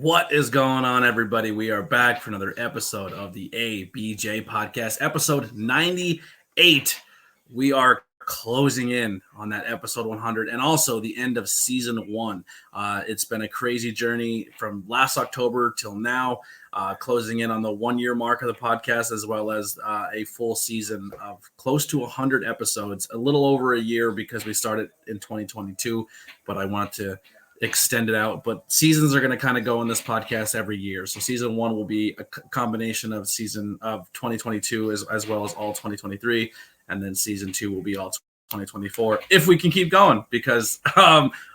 What is going on, everybody? We are back for another episode of the ABJ Podcast, episode 98. We are closing in on that episode 100 and also the end of season 1. It's been a crazy journey from last October till now, closing in on the 1-year mark of the podcast, as well as a full season of close to 100 episodes, a little over a year because we started in 2022, but I wanted to extend it out. But seasons are going to kind of go in this podcast every year. So season 1 will be a combination of season of 2022 as well as all 2023. And then season 2 will be all 2024 if we can keep going, because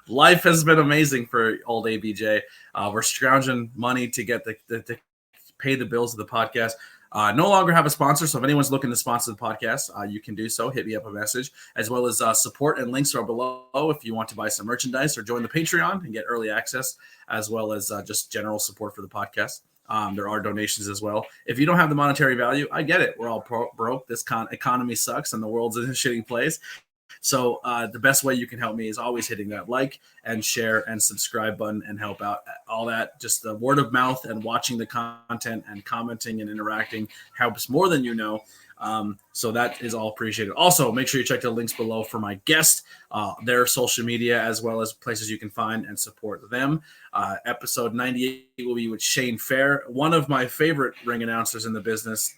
life has been amazing for old ABJ. We're scrounging money to get to pay the bills of the podcast. No longer have a sponsor, so if anyone's looking to sponsor the podcast, you can do so. Hit me up a message, as well as support and links are below if you want to buy some merchandise or join the Patreon and get early access, as well as just general support for the podcast. There are donations as well. If you don't have the monetary value, I get it. We're all broke. This economy sucks, and the world's in a shitty place. So the best way you can help me is always hitting that like and share and subscribe button and help out. All that, just the word of mouth and watching the content and commenting and interacting helps more than you know. So that is all appreciated. Also, make sure you check the links below for my guest, their social media, as well as places you can find and support them. Episode 98 will be with Shane Fair, one of my favorite ring announcers in the business.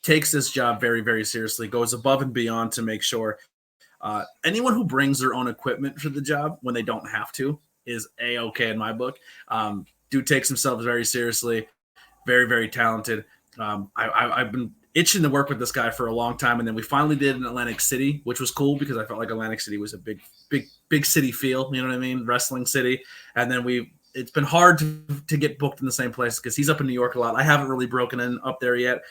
Takes this job very, very seriously, goes above and beyond to make sure anyone who brings their own equipment for the job when they don't have to is A-okay in my book. Dude takes himself very seriously, very, very talented. I've been itching to work with this guy for a long time, and then we finally did in Atlantic City, which was cool because I felt like Atlantic City was a big city feel, you know what I mean? Wrestling city. And then it's been hard to get booked in the same place because he's up in New York a lot. I haven't really broken in up there yet.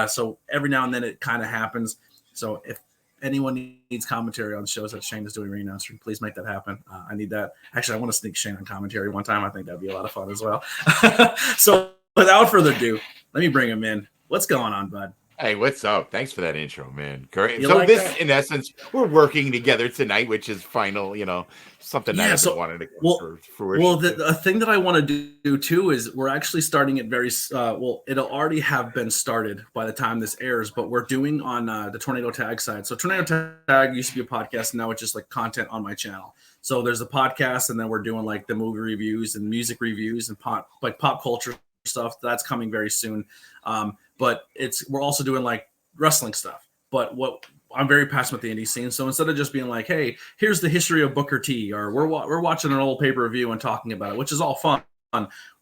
So every now and then it kind of happens. So if anyone needs commentary on shows that Shane is doing ring announcing, please make that happen. I need that. Actually, I want to sneak Shane on commentary one time. I think that'd be a lot of fun as well. So without further ado, let me bring him in. What's going on, bud? Hey, what's up? Thanks for that intro, man. Great. You So like this, that? in essence, we're working together tonight, which is final, something that I've been wanting to come for fruition. Well, the thing that I want to do too is we're actually starting it very it'll already have been started by the time this airs, but we're doing on the Tornado Tag side. So Tornado Tag used to be a podcast, and now it's just like content on my channel. So there's a podcast, and then we're doing like the movie reviews and music reviews and pop culture stuff. That's coming very soon. But we're also doing like wrestling stuff. But what I'm very passionate with the indie scene. So instead of just being like, hey, here's the history of Booker T, or we're watching an old pay-per-view and talking about it, which is all fun.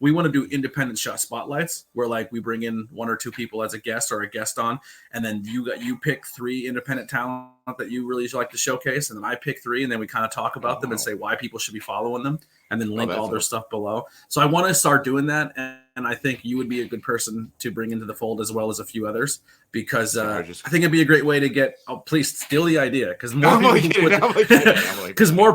We want to do independent shot spotlights where like we bring in 1 or 2 people as a guest or a guest on, and then you pick 3 independent talent that you really like to showcase, and then I pick 3, and then we kind of talk about them and say why people should be following them, and then link all their stuff below. So I want to start doing that, and I think you would be a good person to bring into the fold as well as a few others, because I think it'd be a great way to get. Oh, please steal the idea, because more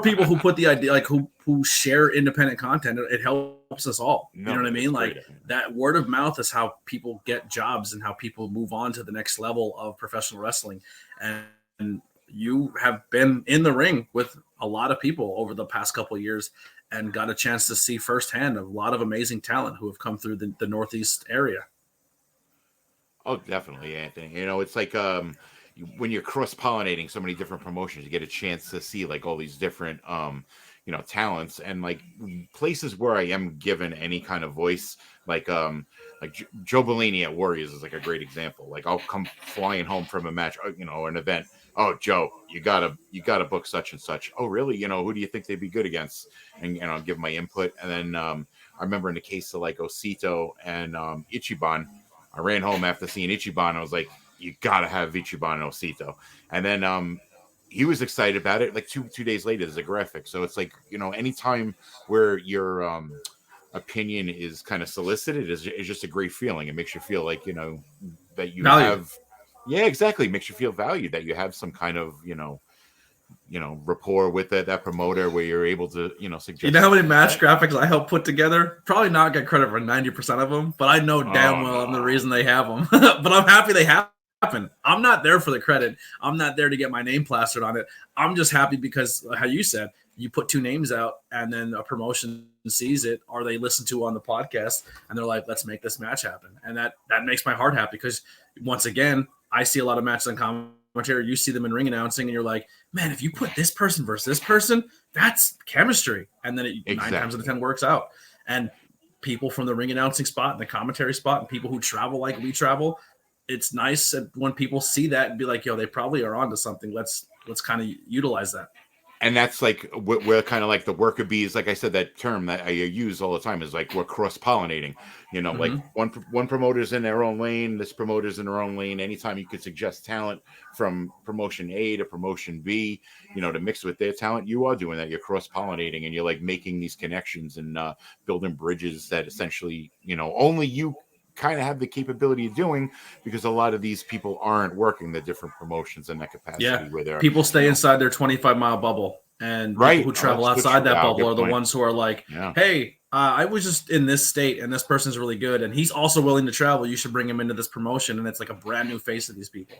people who put the idea, like who share independent content, it helps us all. You know what I mean? Like that word of mouth is how people get jobs and how people move on to the next level of professional wrestling. And you have been in the ring with a lot of people over the past couple of years and got a chance to see firsthand a lot of amazing talent who have come through the Northeast area. Oh, definitely, Anthony. It's like when you're cross-pollinating so many different promotions, you get a chance to see like all these different talents, and like places where I am given any kind of voice, like Joe Bellini at Warriors is like a great example. Like I'll come flying home from a match, or an event. Oh, Joe, you gotta book such and such. Oh, really? Who do you think they'd be good against? And I'll give my input. And then I remember in the case of like Osito and Ichiban, I ran home after seeing Ichiban. I was like, you gotta have Ichiban and Osito. And then he was excited about it. Like two days later, there's a graphic. So it's like, anytime where your opinion is kind of solicited is just a great feeling. It makes you feel like, that you have. Yeah, exactly. It makes you feel valued, that you have some kind of, rapport with that promoter where you're able to, suggest. You know how many match graphics I helped put together? Probably not get credit for 90% of them, but I know damn well I'm the reason they have them. But I'm happy they have happen. I'm not there for the credit. I'm not there to get my name plastered on it. I'm just happy because, how you said, you put two names out and then a promotion sees it, or they listen to it on the podcast and they're like, let's make this match happen. And that makes my heart happy because, once again, I see a lot of matches on commentary. You see them in ring announcing and you're like, man, if you put this person versus this person, that's chemistry. And then it 9 times out of 10 works out. And people from the ring announcing spot and the commentary spot and people who travel like we travel, it's nice when people see that and be like, yo, they probably are onto something. Let's kind of utilize that. And that's like, we're kind of like the worker bees. Like I said, that term that I use all the time is like, we're cross-pollinating, like one promoter's in their own lane, this promoter's in their own lane. Anytime you could suggest talent from promotion A to promotion B, to mix with their talent, you are doing that. You're cross-pollinating and you're like making these connections and building bridges that essentially, only you kind of have the capability of doing, because a lot of these people aren't working the different promotions in that capacity. Yeah, where they're, people stay inside their 25-mile bubble, and people who travel outside that bubble are the ones who are like, hey, I was just in this state and this person's really good and he's also willing to travel. You should bring him into this promotion. And it's like a brand new face of these people.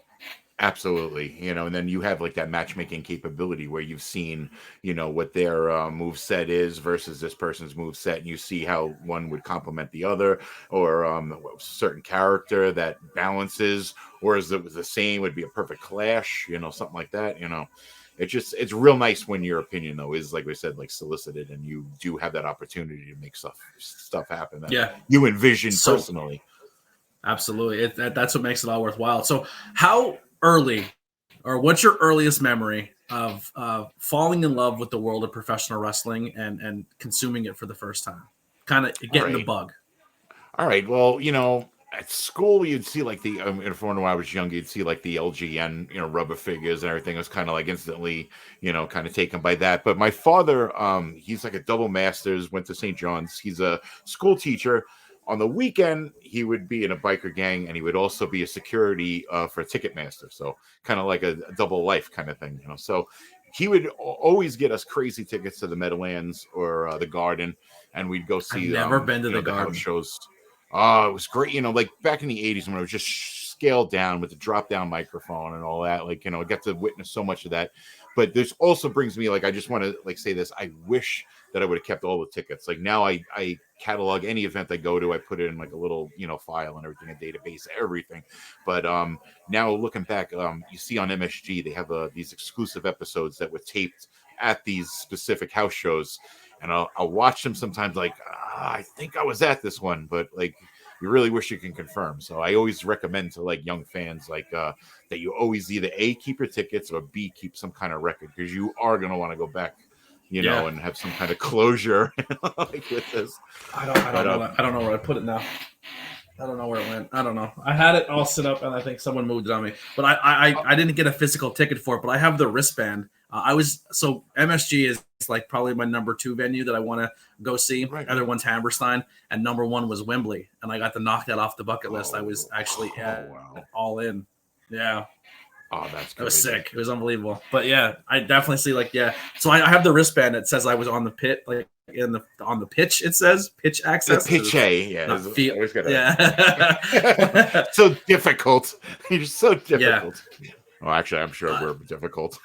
Absolutely. And then you have like that matchmaking capability where you've seen, what their move set is versus this person's move set. And you see how one would complement the other, or a certain character that balances, or is it the same, would be a perfect clash, something like that, It's real nice when your opinion, though, is, like we said, like solicited, and you do have that opportunity to make stuff happen that you envision personally. Absolutely. That's what makes it all worthwhile. So how early, or what's your earliest memory of falling in love with the world of professional wrestling and consuming it for the first time? Kind of getting the bug. All right. Well, at school, you'd see like when I was younger, you'd see like the LGN, rubber figures and everything. It was kind of like instantly, kind of taken by that. But my father, he's like a double master's, went to St. John's. He's a school teacher. On the weekend, he would be in a biker gang, and he would also be a security for Ticketmaster. So kind of like a double life kind of thing, So he would always get us crazy tickets to the Meadowlands or the Garden, and we'd go see. I've never been to the Garden. House shows. Oh, it was great. Like back in the 80s when it was just scaled down with the drop down microphone and all that. Like, I got to witness so much of that. But this also brings me, like, I just want to say this. I wish that I would have kept all the tickets. Like now I catalog any event I go to. I put it in like a little, file and everything, a database, everything. But now looking back, you see on MSG, they have these exclusive episodes that were taped at these specific house shows. And I'll watch them sometimes like, I think I was at this one, but like, you really wish you can confirm. So I always recommend to like young fans, like that you always either A, keep your tickets, or B, keep some kind of record, because you are going to want to go back, and have some kind of closure like with this. I don't know where I put it now. I don't know where it went. I don't know. I had it all set up, and I think someone moved it on me. But I didn't get a physical ticket for it, but I have the wristband. MSG is like probably my number 2 venue that I want to go see. Right. Other one's Hammerstein, and number 1 was Wembley, and I got to knock that off the bucket list. I was actually all in. Yeah. Oh, that's crazy. It was sick. It was unbelievable. But yeah, I definitely see So I have the wristband that says I was on the pit, like on the pitch. It says pitch access. The pitch A, yeah. So difficult. You're so difficult. Yeah. Well, actually, I'm sure we're difficult.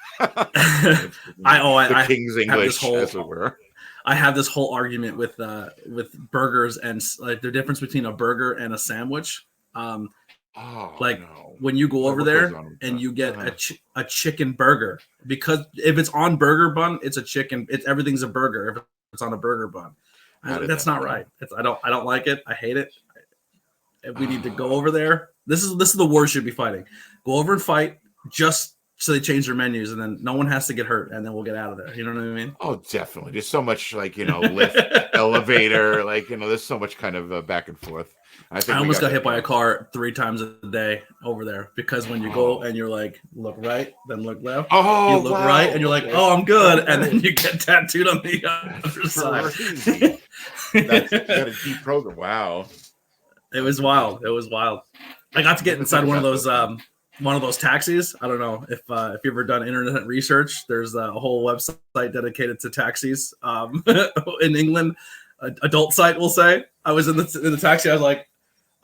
King's English, as it were. I have this whole argument with burgers and like the difference between a burger and a sandwich. When you go over there and you get a chicken burger, because if it's on burger bun, it's a chicken. Everything's a burger. If it's on a burger bun, that's not right. I don't like it. I hate it. We need to go over there. This is the war should be fighting. Go over and fight just so they change their menus, and then no one has to get hurt, and then we'll get out of there. You know what I mean? Oh, definitely. There's so much lift, elevator, there's so much kind of back and forth. I almost got hit by a car 3 times a day over there, because when you go and you're like, look right, then look left. You look right, and you're like, oh, I'm good, and then you get tattooed on the other side. That's got a deep program. Wow. It was wild. I got to get inside one of those taxis. I don't know if you've ever done internet research. There's a whole website dedicated to taxis in England. Adult site, we'll say. I was in the taxi. I was like,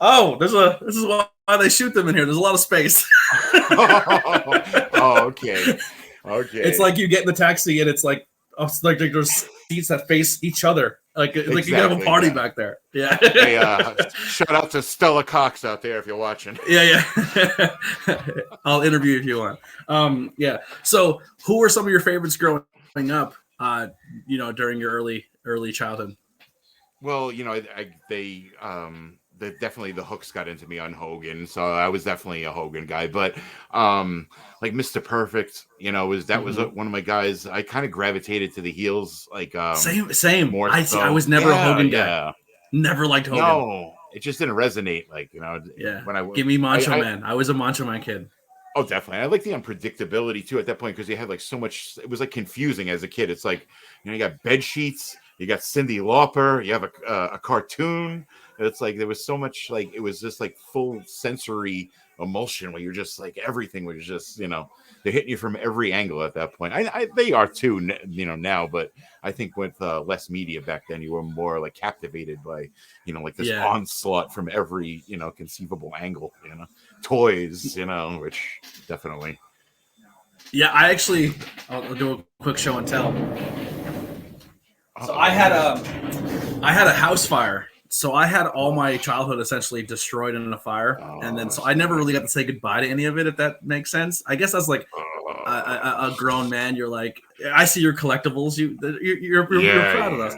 Oh, this is why they shoot them in here. There's a lot of space. Oh, okay. It's like you get in the taxi and it's like there's seats that face each other. Like you have a party back there. Yeah. Hey, shout out to Stella Cox out there if you're watching. Yeah. I'll interview if you want. Yeah. So, who were some of your favorites growing up? During your early childhood. Well, they definitely the hooks got into me on Hogan, so I was definitely a Hogan guy. But like Mr. Perfect, was one of my guys. I kind of gravitated to the heels, like same. More I was never a Hogan guy. Yeah. Never liked Hogan. No, it just didn't resonate. Like yeah. When I give me Macho Man. I was a Macho Man kid. Oh, definitely. I like the unpredictability too at that point because you had like so much. It was like confusing as a kid. It's like you got bed sheets, you got Cyndi Lauper, you have a cartoon. It's like there was so much like it was just like full sensory emulsion where you're just like everything was just they're hitting you from every angle at that point. They are too now, but I think with less media back then, you were more like captivated by like this onslaught from every conceivable angle. Toys, which definitely. Yeah, I'll do a quick show and tell. So I had a house fire. So I had all my childhood essentially destroyed in a fire, and then so I never really got to say goodbye to any of it. If that makes sense, I guess that's like a grown man. You're like, I see your collectibles. You're proud of us.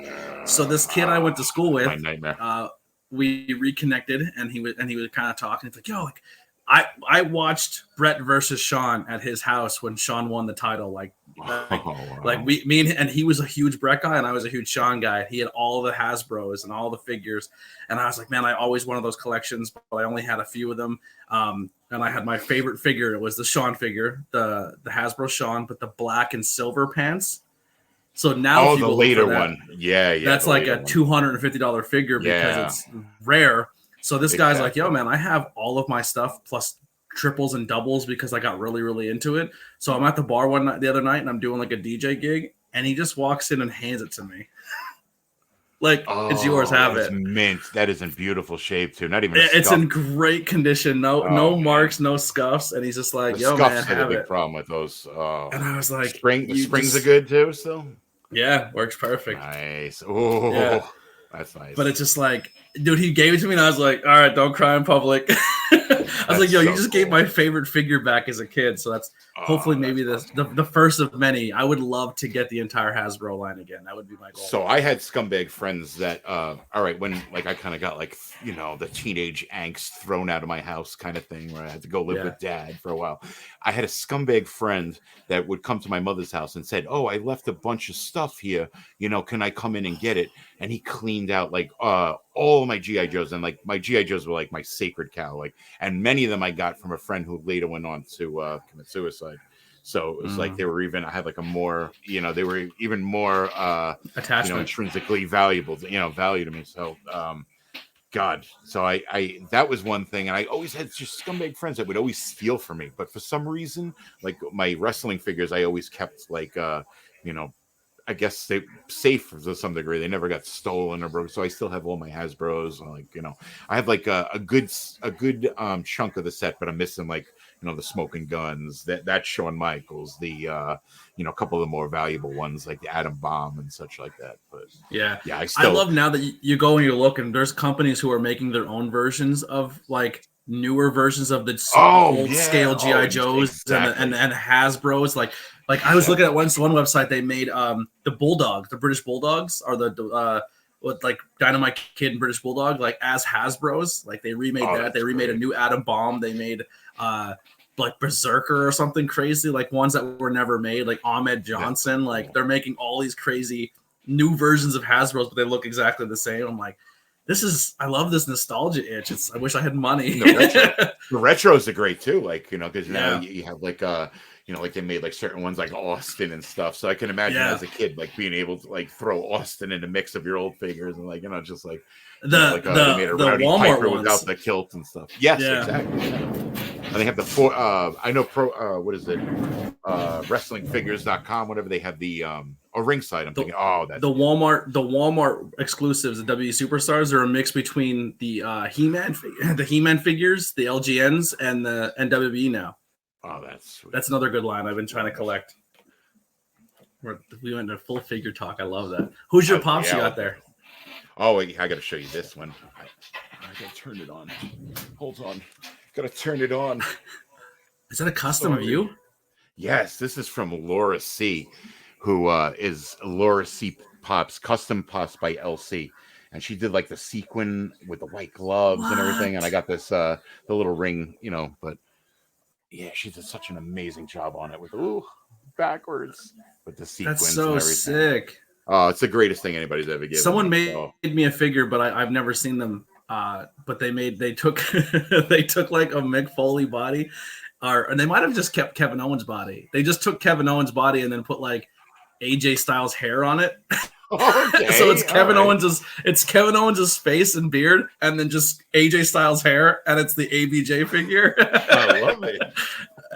So this kid I went to school with, my nightmare. We reconnected, and he was kind of talking. It's like, yo, like I watched Brett versus Sean at his house when Sean won the title. Like me and he was a huge Brett guy and I was a huge Sean guy. He had all the Hasbros and all the figures, and I was like, man, I always wanted those collections, but I only had a few of them. And I had my favorite figure. It was the Sean figure, the Hasbro Sean, but the black and silver pants. So now, the later one, yeah, that's like a $250 figure because it's rare. So this guy's like, yo, man, I have all of my stuff plus triples and doubles because I got really, really into it. So I'm at the bar the other night and I'm doing like a DJ gig, and he just walks in and hands it to me. Like, it's yours, have it. Mint. That is in beautiful shape too. Not even it's in great condition. No marks, no scuffs. And he's just like, yo, man, have it. Problem with those. And I was like, springs are good too still? Yeah, works perfect. Nice. Oh, yeah. That's nice. But it's just like, dude, he gave it to me, and I was like, all right, don't cry in public. I was like, yo, you just gave my favorite figure back as a kid. So that's hopefully maybe the first of many. I would love to get the entire Hasbro line again. That would be my goal. So I had scumbag friends that, all right, when like I kind of got like, the teenage angst thrown out of my house kind of thing where I had to go live with dad for a while. I had a scumbag friend that would come to my mother's house and said, oh, I left a bunch of stuff here. Can I come in and get it? And he cleaned out like all my G.I. Joes, and like my G.I. Joes were like my sacred cow, like, and many of them I got from a friend who later went on to commit suicide. So it was like I had like a more, they were even more attachment, intrinsically valuable, value to me. So God, so I that was one thing, and I always had just scumbag friends that would always steal from me, but for some reason, like my wrestling figures, I always kept like I guess they safe to some degree. They never got stolen or broken, so I still have all my Hasbros. Like I have like a good chunk of the set, but I'm missing like the smoking guns. That's Shawn Michaels. The a couple of the more valuable ones like the Atom Bomb and such like that. But yeah, I love now that you go and you look, and there's companies who are making their own versions of like newer versions of the old scale G.I. Joes and Hasbros. Like I was looking at one website, they made the Bulldogs, the British Bulldogs, are the with like Dynamite Kid and British Bulldog, like as Hasbros. Like they remade that. They remade a new Atom Bomb. They made like Berserker or something crazy, like ones that were never made, like Ahmed Johnson. Like they're making all these crazy new versions of Hasbros, but they look exactly the same. I'm like, I love this nostalgia itch. I wish I had money. The retros are great too. Like, because now you have like like they made like certain ones like Austin and stuff. So I can imagine as a kid, like being able to like throw Austin in the mix of your old figures and like, just like they made a Rowdy Walmart Piper ones without the kilt and stuff. Yes, exactly. And they have I know what is it? Wrestlingfigures.com, whatever, they have the Ringside. I'm thinking, that's the Walmart exclusives, the W Superstars, are a mix between the He-Man figures, the LGNs, and the WWE now. Oh, that's sweet. That's another good line I've been trying to collect. We went into full figure talk. I love that. Who's your pops you got there? Oh, wait, I got to show you this one. I got to turn it on. Hold on. Got to turn it on. Is that a custom of you? Yes, this is from Laura C., who is Laura C. Pops, custom pops by LC. And she did like the sequin with the white gloves and everything. And I got this, the little ring, but yeah, she did such an amazing job on it with, backwards with the sequins. That's so and everything. Sick. Oh, it's the greatest thing anybody's ever given. Someone made me a figure, but I've never seen them. But they took they took like a Mick Foley body, and they might have just kept Kevin Owens' body. They just took Kevin Owens' body and then put like AJ Styles' hair on it. Okay, so it's Kevin Owens' face and beard, and then just AJ Styles' hair, and it's the ABJ figure. I love it.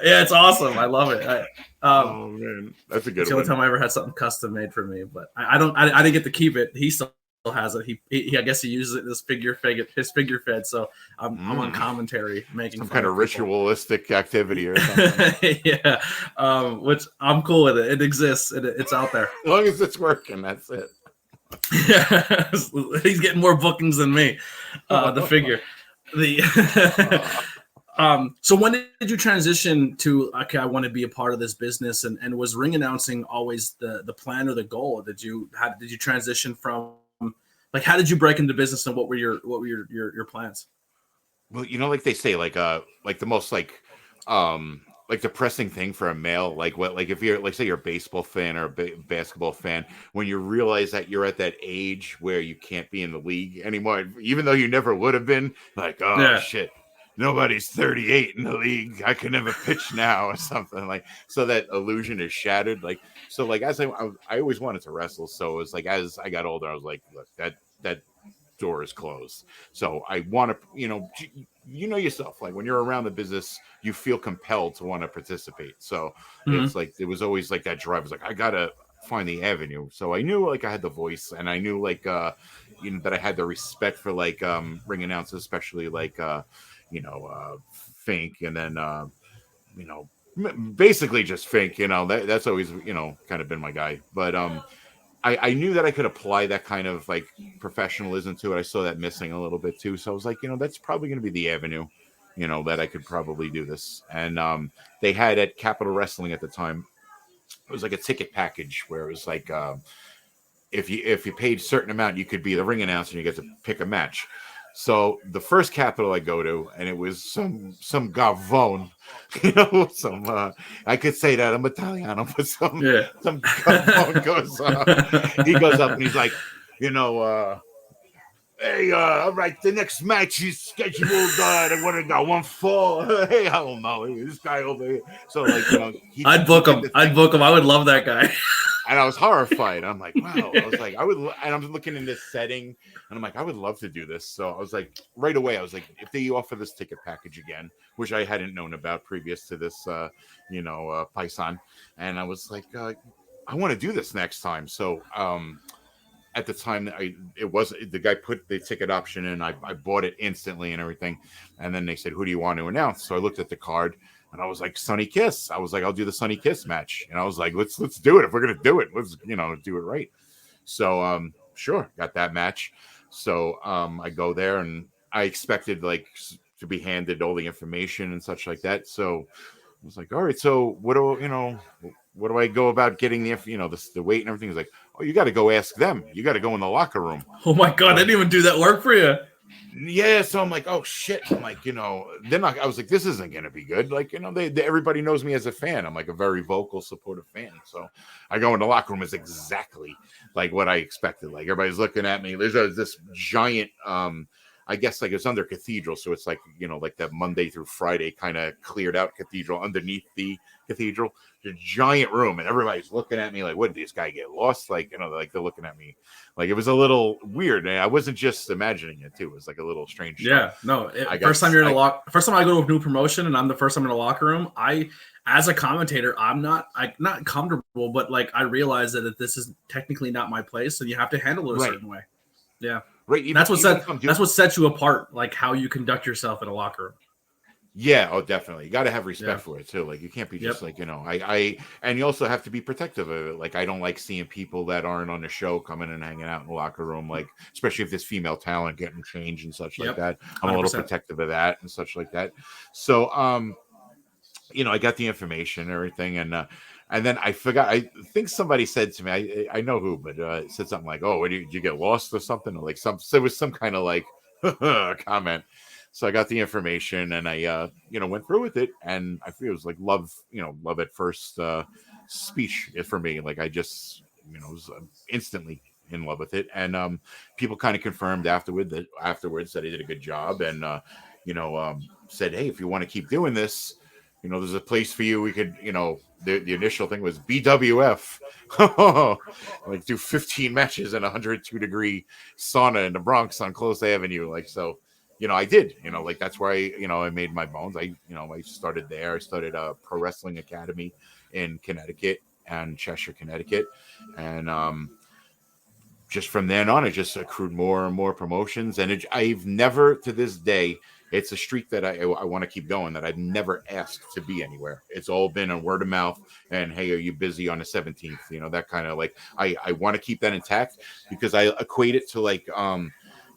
Yeah, it's awesome. I love it. Oh man, that's a good one. It's the only time I ever had something custom made for me, but I didn't get to keep it. He still has it. He I guess he uses it as his figure fed. So I'm on commentary making some kind of ritualistic activity or something. Yeah, which I'm cool with it. It exists. It's out there. As long as it's working, that's it. Yeah, he's getting more bookings than me. The figure. So when did you transition to, okay, I want to be a part of this business, and was ring announcing always the plan or the goal? Did you transition from, like, how did you break into business, and what were your plans? Well, like they say, like the most depressing thing for a male, if you're like, say you're a baseball fan or a basketball fan, when you realize that you're at that age where you can't be in the league anymore, even though you never would have been, like, shit. Nobody's 38 in the league. I can never pitch now or something, like, so that illusion is shattered. Like, so like, as I always wanted to wrestle. So it was like, as I got older, I was like, look, that door is closed. So I want to, yourself, like when you're around the business, you feel compelled to want to participate. So it's like, it was always like that drive. I was like, I got to find the avenue. So I knew like I had the voice, and I knew like, that I had the respect for like ring announcers, especially like, Fink, and then basically just Fink. That's always kind of been my guy. But I knew that I could apply that kind of like professionalism to it. I saw that missing a little bit too, so I was like, that's probably going to be the avenue, that I could probably do this. And they had at Capital Wrestling at the time, it was like a ticket package where it was like, if you paid a certain amount, you could be the ring announcer and you get to pick a match. So the first Capital I go to, and it was some Gavone, I could say that I'm Italiano, but some Gavone goes, he goes up and he's like, hey, all right, the next match is scheduled. I want to go 1-4. Hey, I don't know, this guy over here. So like, I'd book him. I would love that guy. And I was horrified. I'm like, wow. I was like, and I'm looking in this setting, and I'm like, I would love to do this. So I was like, right away, I was like, if they offer this ticket package again, which I hadn't known about previous to this, Paisan, and I was like, I want to do this next time. So at the time, the guy put the ticket option in. I bought it instantly and everything, and then they said, who do you want to announce? So I looked at the card. And I was like, Sonny Kiss. I was like, I'll do the Sonny Kiss match. And I was like, let's do it. If we're going to do it, let's, do it right. So, sure. Got that match. So, I go there, and I expected like to be handed all the information and such like that. So I was like, all right, so what do I go about getting the weight and everything? He's like, oh, you got to go ask them. You got to go in the locker room. Oh my God. I didn't even do that work for you. Yeah, so I'm like, oh shit. I'm like, then I was like, this isn't gonna be good. Like, everybody knows me as a fan. I'm like a very vocal, supportive fan. So I go in the locker room, is exactly like what I expected. Like, everybody's looking at me. There's this giant, I I guess like it's under cathedral, so it's like, you know, like that Monday through Friday kind of cleared out cathedral underneath the cathedral. It's a giant room, and everybody's looking at me like, what did this guy get lost? Like, you know, like they're looking at me like it was a little weird. And I wasn't just imagining it too. It was like a little strange. Yeah, no. First time I go to a new promotion and I'm the first time in a locker room, as a commentator, I'm not comfortable, but like I realize that this is technically not my place, and you have to handle it a certain way. Yeah. Right. That's what sets you apart, like how you conduct yourself in a locker room. Yeah, oh, definitely. You got to have respect for it too. Like you can't be just like, you know, and you also have to be protective of it. Like I don't like seeing people that aren't on the show coming and hanging out in the locker room, like especially if there's female talent getting changed and such like that. I'm 100%. A little protective of that and such like that. So, you know, I got the information and everything, and then I forgot. I think somebody said to me, I know who, but it said something like, "Oh, did you get lost or something?" Or like there was some kind of like comment. So I got the information and I, you know, went through with it, and I feel it was like love at first speech for me. Like I just, you know, was instantly in love with it, and people kind of confirmed afterwards that I did a good job, and you know, said, hey, if you want to keep doing this, you know, there's a place for you. We could, you know, the initial thing was BWF, like do 15 matches in a 102-degree sauna in the Bronx on Close Avenue, like so. You know, I did, you know, like that's where I made my bones. I started there. I started a pro wrestling academy in Connecticut and Cheshire, Connecticut. And just from then on, it just accrued more and more promotions. And I've never to this day, it's a streak that I want to keep going, that I've never asked to be anywhere. It's all been a word of mouth and, hey, are you busy on the 17th? You know, that kind of like, I want to keep that intact because I equate it to like,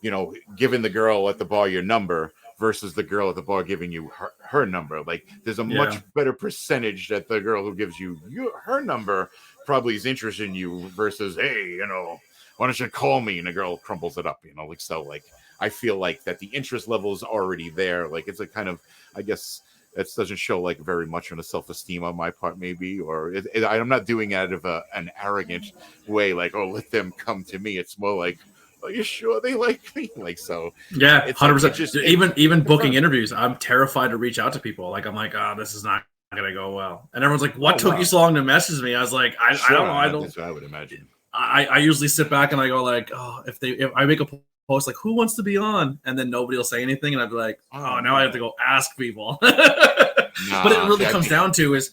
you know, giving the girl at the bar your number versus the girl at the bar giving you her number. Like there's a much better percentage that the girl who gives you her number probably is interested in you versus, hey, you know, why don't you call me? And the girl crumples it up, you know, like, so like, I feel like that the interest level is already there. Like it's a kind of, I guess it doesn't show like very much on the self-esteem on my part, maybe, or I'm not doing it out of an arrogant way. Like, oh, let them come to me. It's more like, are you sure they like me? Like, so yeah, 100%. Even booking interviews, I'm terrified to reach out to people. Like, I'm like, oh, this is not gonna go well. And everyone's like, what took you so long to message me? I was like, I don't know. That's what I would imagine. I usually sit back and I go like, oh, if I make a post like, who wants to be on? And then nobody will say anything, and I'd be like, oh, now I have to go ask people. But it really comes down to is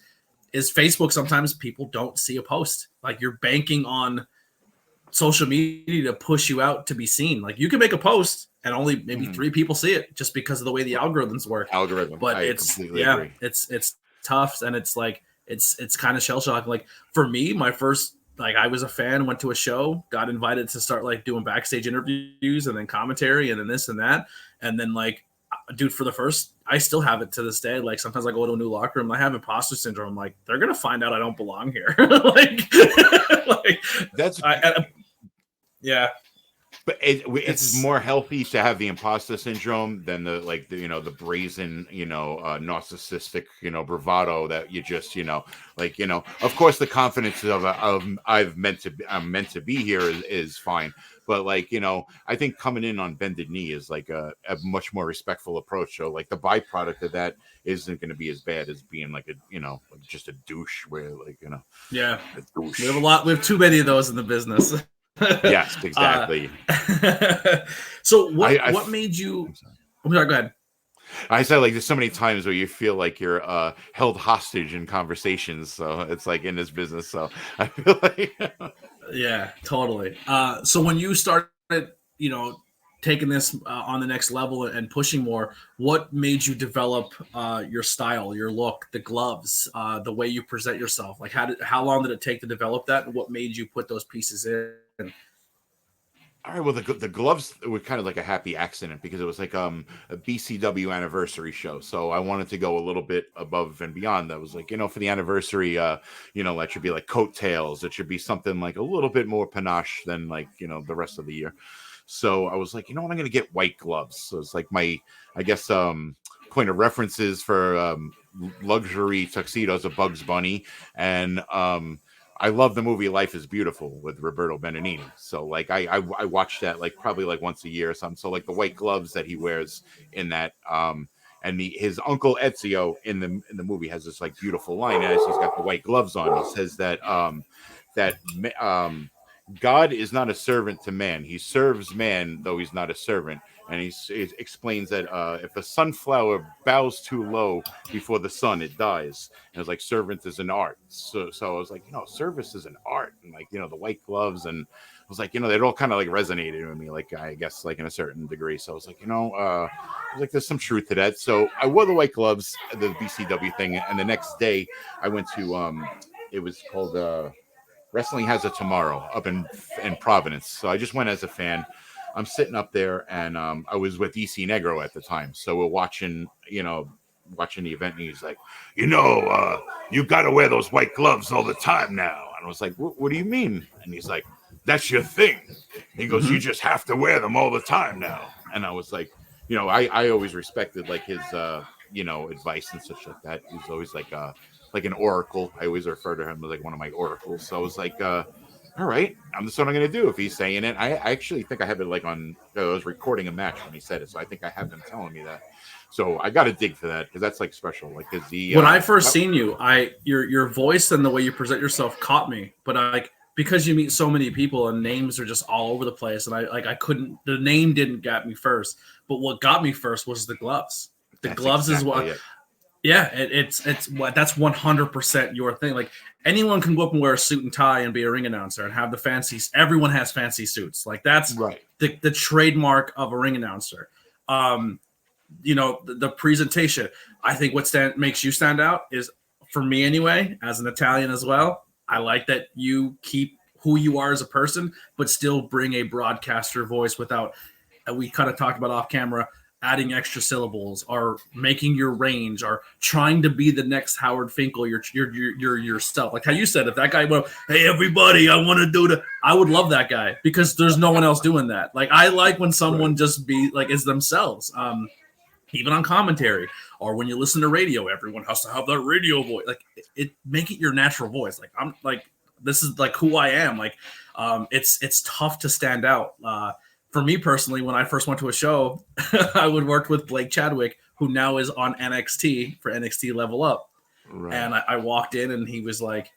Facebook. Sometimes people don't see a post. Like you're banking on social media to push you out to be seen. Like you can make a post and only maybe 3 people see it just because of the way the algorithms work. But I completely agree. It's tough, and it's like it's kind of shell shocking. Like for me, my first, like I was a fan, went to a show, got invited to start like doing backstage interviews and then commentary and then this and that. And then like, dude, for the first, I still have it to this day. Like sometimes I go to a new locker room, I have imposter syndrome. Like they're going to find out I don't belong here. Yeah. But it's more healthy to have the imposter syndrome than the brazen, narcissistic, bravado that you just, of course the confidence of I'm meant to be here is fine. But I think coming in on bended knee is like a much more respectful approach. So like the byproduct of that isn't going to be as bad as being like just a douche where yeah, we have too many of those in the business. Yes, exactly. So what made you? I'm sorry, go ahead. I said there's so many times where you feel like you're held hostage in conversations. So it's like in this business. So I feel like yeah, totally. So when you started, taking this on the next level and pushing more, what made you develop your style, your look, the gloves, the way you present yourself? Like how long did it take to develop that, and what made you put those pieces in? All right, well, the gloves were kind of like a happy accident because it was like a BCW anniversary show. So I wanted to go a little bit above and beyond. That was like, for the anniversary, that should be like coattails. It should be something like a little bit more panache than the rest of the year. So I was like, I'm going to get white gloves. So it's like my, I guess, point of references for luxury tuxedos of Bugs Bunny. And I love the movie Life is Beautiful with Roberto Benigni. So like I watch that like probably like once a year or something. So like the white gloves that he wears in that and his uncle Ezio in the movie has this like beautiful line as he's got the white gloves on. He says that God is not a servant to man. He serves man, though he's not a servant. And he explains that if a sunflower bows too low before the sun, it dies. And it's like servant is an art. So I was like, service is an art. And like, the white gloves. And I was like, it all kind of like resonated with me, like I guess like in a certain degree. So I was like, I was like, there's some truth to that. So I wore the white gloves, the BCW thing. And the next day I went to, it was called Wrestling Has a Tomorrow up in Providence. So I just went as a fan. I'm sitting up there, and I was with EC Negro at the time. So we're watching the event, and he's like, you got to wear those white gloves all the time now. And I was like, what do you mean? And he's like, that's your thing. He goes, you just have to wear them all the time now. And I was like, I always respected like his, advice and such like that. He was always like an oracle. I always refer to him as like one of my oracles. So I was like, all right, that's what I'm going to do if he's saying it. I actually think I have it like on, I was recording a match when he said it. So I think I have him telling me that. So I got to dig for that because that's like special. Like, cause when I first seen you, your voice and the way you present yourself caught me, but because you meet so many people and names are just all over the place. And the name didn't get me first, but what got me first was the gloves. The gloves exactly is what, yeah, it's that's 100% your thing. Like anyone can go up and wear a suit and tie and be a ring announcer and have the fancies. Everyone has fancy suits. Like that's right. The trademark of a ring announcer. The presentation. I think what makes you stand out is, for me anyway, as an Italian as well, I like that you keep who you are as a person, but still bring a broadcaster voice without. We kind of talked about off camera. Adding extra syllables, or making your range, or trying to be the next Howard Finkel, your stuff. Like how you said, if that guy went, hey everybody, I want to do I would love that guy because there's no one else doing that. Like I like when someone just be like is themselves. Even on commentary or when you listen to radio, everyone has to have that radio voice. Like it make it your natural voice. Like I'm like this is like who I am. Like it's tough to stand out. For me personally, when I first went to a show, I would work with Blake Chadwick, who now is on NXT for NXT Level Up. Right. And I walked in and he was like,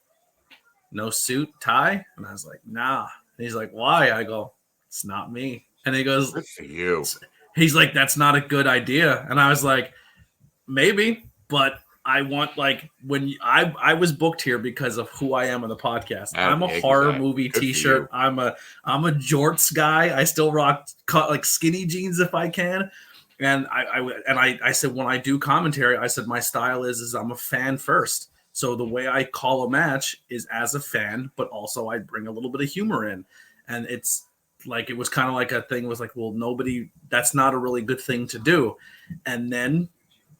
no suit, tie? And I was like, nah. And he's like, why? I go, it's not me. And he goes, good for you. He's like, that's not a good idea. And I was like, maybe, but I want like when I was booked here because of who I am on the podcast. I'm a horror movie T-shirt. I'm a jorts guy. I still rock like skinny jeans if I can. And I said when I do commentary, I said my style is I'm a fan first. So the way I call a match is as a fan, but also I bring a little bit of humor in. And it's like it was kind of like a thing was like, well, that's not a really good thing to do. And then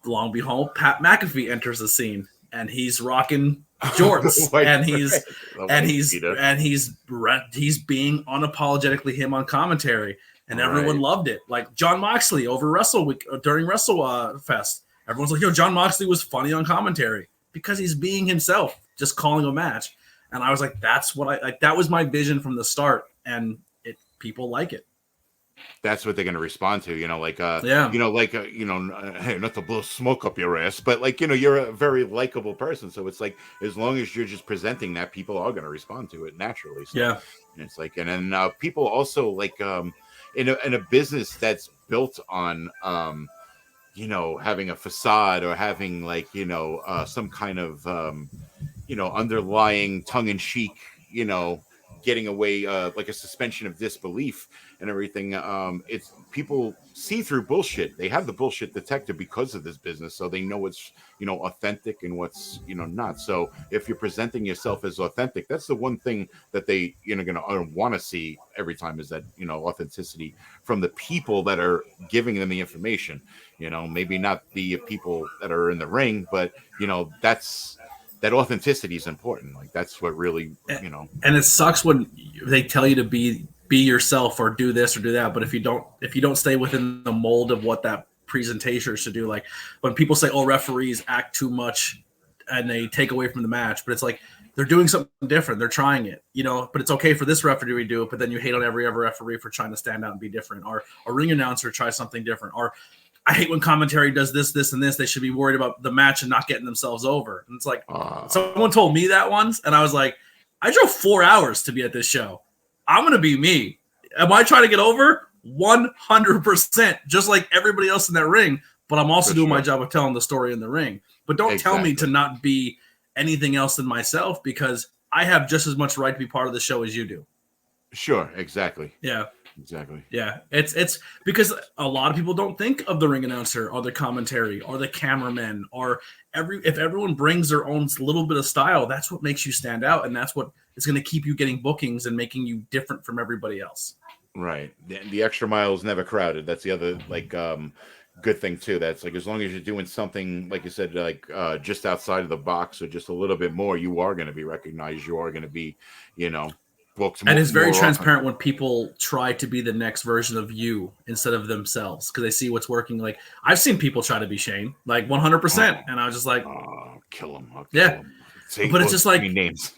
long and behold, Pat McAfee enters the scene and he's rocking jorts and he's being unapologetically him on commentary and everyone loved it. Like John Moxley over Wrestle Week during Wrestle Fest, everyone's like, yo, John Moxley was funny on commentary because he's being himself, just calling a match. And I was like, that's what that was my vision from the start, and people like it. That's what they're going to respond to, not to blow smoke up your ass, but like, you're a very likable person. So it's like, as long as you're just presenting that, people are going to respond to it naturally. So, yeah. And it's like, and then people also like, in a business that's built on, having a facade or having like, some kind of, underlying tongue in cheek, getting away like a suspension of disbelief and everything. It's people see through bullshit. They have the bullshit detector because of this business, so they know what's authentic and what's not. So if you're presenting yourself as authentic, that's the one thing that they gonna want to see every time is that authenticity from the people that are giving them the information. Maybe not the people that are in the ring, but that authenticity is important. Like that's what really, And it sucks when they tell you to be yourself or do this or do that. But if you don't stay within the mold of what that presentation should do, like when people say, "Oh, referees act too much," and they take away from the match, but it's like they're doing something different. They're trying it, but it's okay for this referee to do it, but then you hate on every other referee for trying to stand out and be different. Or a ring announcer tries something different. Or I hate when commentary does this, this, and this. They should be worried about the match and not getting themselves over. And it's like, someone told me that once, and I was like, I drove 4 hours to be at this show. I'm going to be me. Am I trying to get over? 100%, just like everybody else in that ring. But I'm also doing my job of telling the story in the ring. But don't tell me to not be anything else than myself, because I have just as much right to be part of the show as you do. Sure, exactly. Yeah. Exactly. Yeah. It's because a lot of people don't think of the ring announcer or the commentary or the cameraman or if everyone brings their own little bit of style, that's what makes you stand out, and that's what is going to keep you getting bookings and making you different from everybody else. Right. The extra mile is never crowded. That's the other good thing too. That's like, as long as you're doing something, like you said, just outside of the box or just a little bit more, you are going to be recognized. You are going to be, booked. And it's very transparent when people try to be the next version of you instead of themselves, because they see what's working. Like, I've seen people try to be Shane, like 100%, and I was just like, kill him. Yeah. But it's just like names.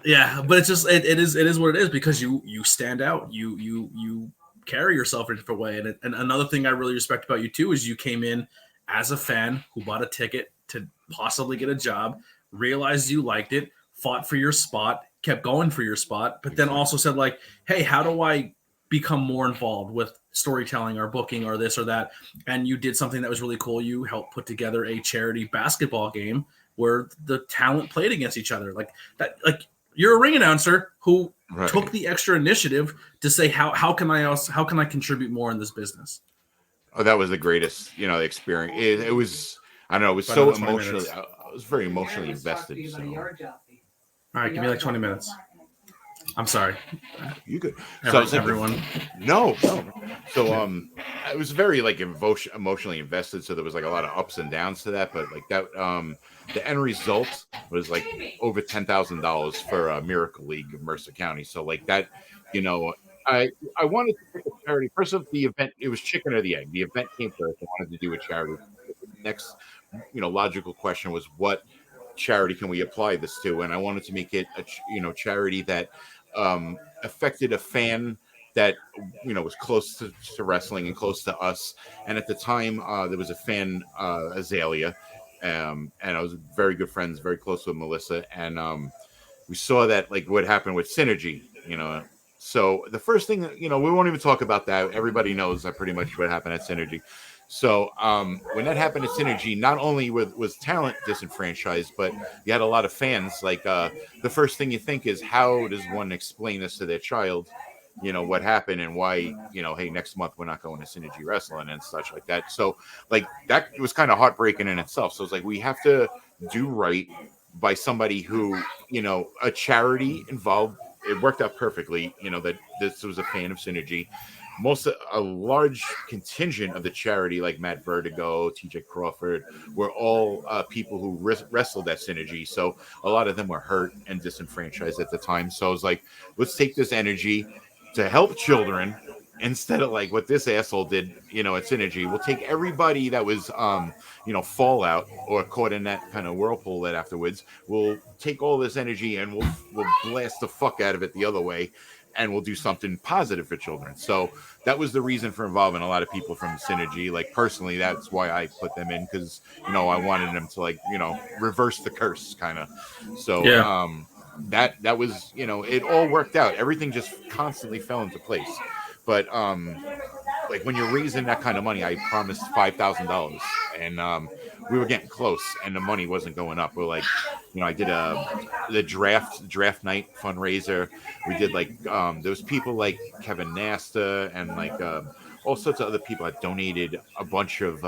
Yeah, but it's just it is what it is, because you stand out. You carry yourself in a different way. And another thing I really respect about you too is you came in as a fan who bought a ticket to possibly get a job, realized you liked it, fought for your spot, kept going for your spot, but then also said like, hey, how do I become more involved with storytelling or booking or this or that? And you did something that was really cool. You helped put together a charity basketball game where the talent played against each other. Like that, like you're a ring announcer who took the extra initiative to say, how can I contribute more in this business? Oh, that was the greatest, experience. It was, I don't know, it was so emotionally, I was very emotionally invested. So. All right, give me like 20 minutes. I'm sorry. You could. Everyone. No. So I was very emotionally invested. So there was like a lot of ups and downs to that. But like that, the end result was like over $10,000 for Miracle League of Mercer County. So like that, I wanted to pick a charity. First of the event, it was chicken or the egg. The event came first. I wanted to do a charity. Next, logical question was, what charity can we apply this to? And I wanted to make it a charity that affected a fan that was close to wrestling and close to us. And at the time there was a fan, Azalea, and I was very good friends, very close with Melissa, and we saw that like what happened with Synergy. So the first thing, we won't even talk about that. Everybody knows that pretty much what happened at Synergy. So when that happened at Synergy, not only was talent disenfranchised, but you had a lot of fans. Like the first thing you think is, how does one explain this to their child? What happened and why, hey, next month we're not going to Synergy Wrestling and such like that. So like that was kind of heartbreaking in itself. So it's like, we have to do right by somebody who, a charity involved. It worked out perfectly, that this was a fan of Synergy. A large contingent of the charity, like Matt Vertigo, TJ Crawford, were all people who wrestled at Synergy. So a lot of them were hurt and disenfranchised at the time. So I was like, let's take this energy to help children instead of like what this asshole did, at Synergy. We'll take everybody that was, fallout or caught in that kind of whirlpool that afterwards. We'll take all this energy and we'll blast the fuck out of it the other way. And we'll do something positive for children. So that was the reason for involving a lot of people from Synergy. Like personally, that's why I put them in, because I wanted them to reverse the curse, kind of. So that was it all worked out. Everything just constantly fell into place. But like when you're raising that kind of money, I promised $5,000, and we were getting close, and the money wasn't going up. We're like, I did the draft night fundraiser. We did like there was people like Kevin Nasta and like all sorts of other people that donated a bunch of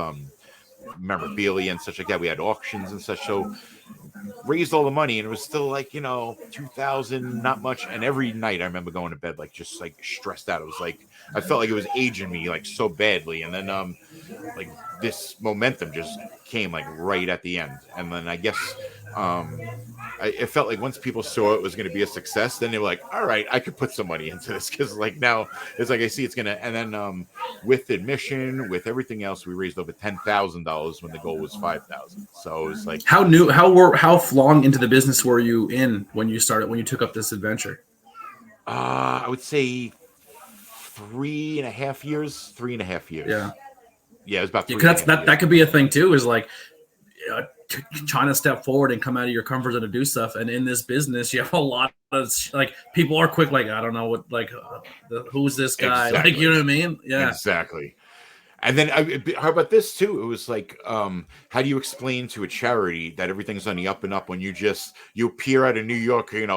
memorabilia and such like that. We had auctions and such. So raised all the money, and it was still like 2,000, not much. And every night I remember going to bed like just like stressed out. It was like I felt like it was aging me like so badly. And then like this momentum just came like right at the end. And then I guess it felt like once people saw it was going to be a success, then they were like, all right, I could put some money into this, because like now it's like I see it's gonna. And then with admission, with everything else, we raised over $10,000 when the goal was 5,000. So it was like, how long into the business were you in when you took up this adventure? I would say 3.5 years. 3.5 years. Yeah, it was about 3. Because that could be a thing too. Is like trying to step forward and come out of your comfort zone to do stuff. And in this business, you have a lot of like people are quick. Like, I don't know what, like, who's this guy? Exactly. Like, you know what I mean? Yeah, exactly. And then how about this too? It was like, how do you explain to a charity that everything's on the up and up when you appear out of New York, in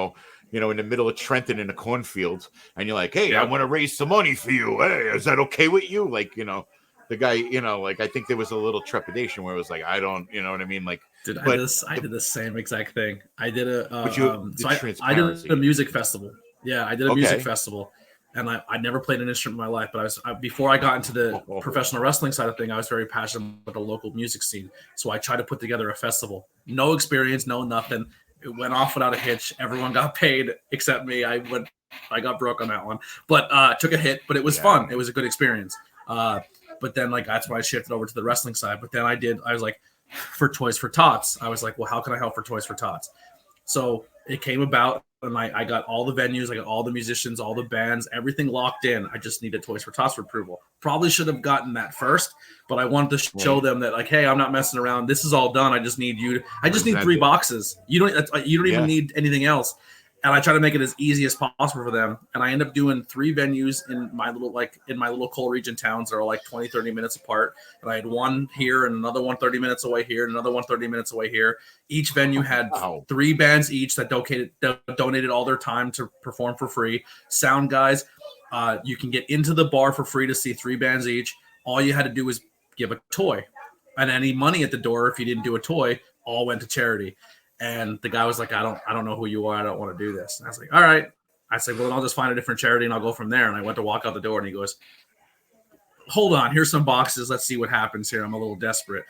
the middle of Trenton in a cornfield, and you're like, hey, I want to raise some money for you. Hey, is that okay with you? Like, the guy, like, I think there was a little trepidation where it was like, I don't, you know what I mean? Like, I did the same exact thing. I did I did a music festival. Yeah, I did a music festival, and I never played an instrument in my life. But before I got into the professional wrestling side of thing, I was very passionate about the local music scene. So I tried to put together a festival. No experience, no nothing. It went off without a hitch. Everyone got paid except me. I got broke on that one, but took a hit. But it was fun. It was a good experience. But then, like, that's why I shifted over to the wrestling side. But then I was like, for Toys for Tots, I was like, well, how can I help for Toys for Tots? So it came about, and I got all the venues, I got all the musicians, all the bands, everything locked in. I just needed Toys for Tots for approval. Probably should have gotten that first, but I wanted to show them that, like, hey, I'm not messing around. This is all done. I just need you. I just need 3 boxes. You don't even need anything else. And I try to make it as easy as possible for them. And I end up doing 3 venues in my little coal region towns that are like 20, 30 minutes apart. And I had one here and another one 30 minutes away here and another one 30 minutes away here. Each venue had 3 bands each that donated all their time to perform for free. Sound guys, you can get into the bar for free to see 3 bands each. All you had to do was give a toy. And any money at the door, if you didn't do a toy, all went to charity. And the guy was like, I don't know who you are. I don't want to do this. And I was like, all right. I said, well, then I'll just find a different charity and I'll go from there. And I went to walk out the door and he goes, hold on, here's some boxes. Let's see what happens here. I'm a little desperate.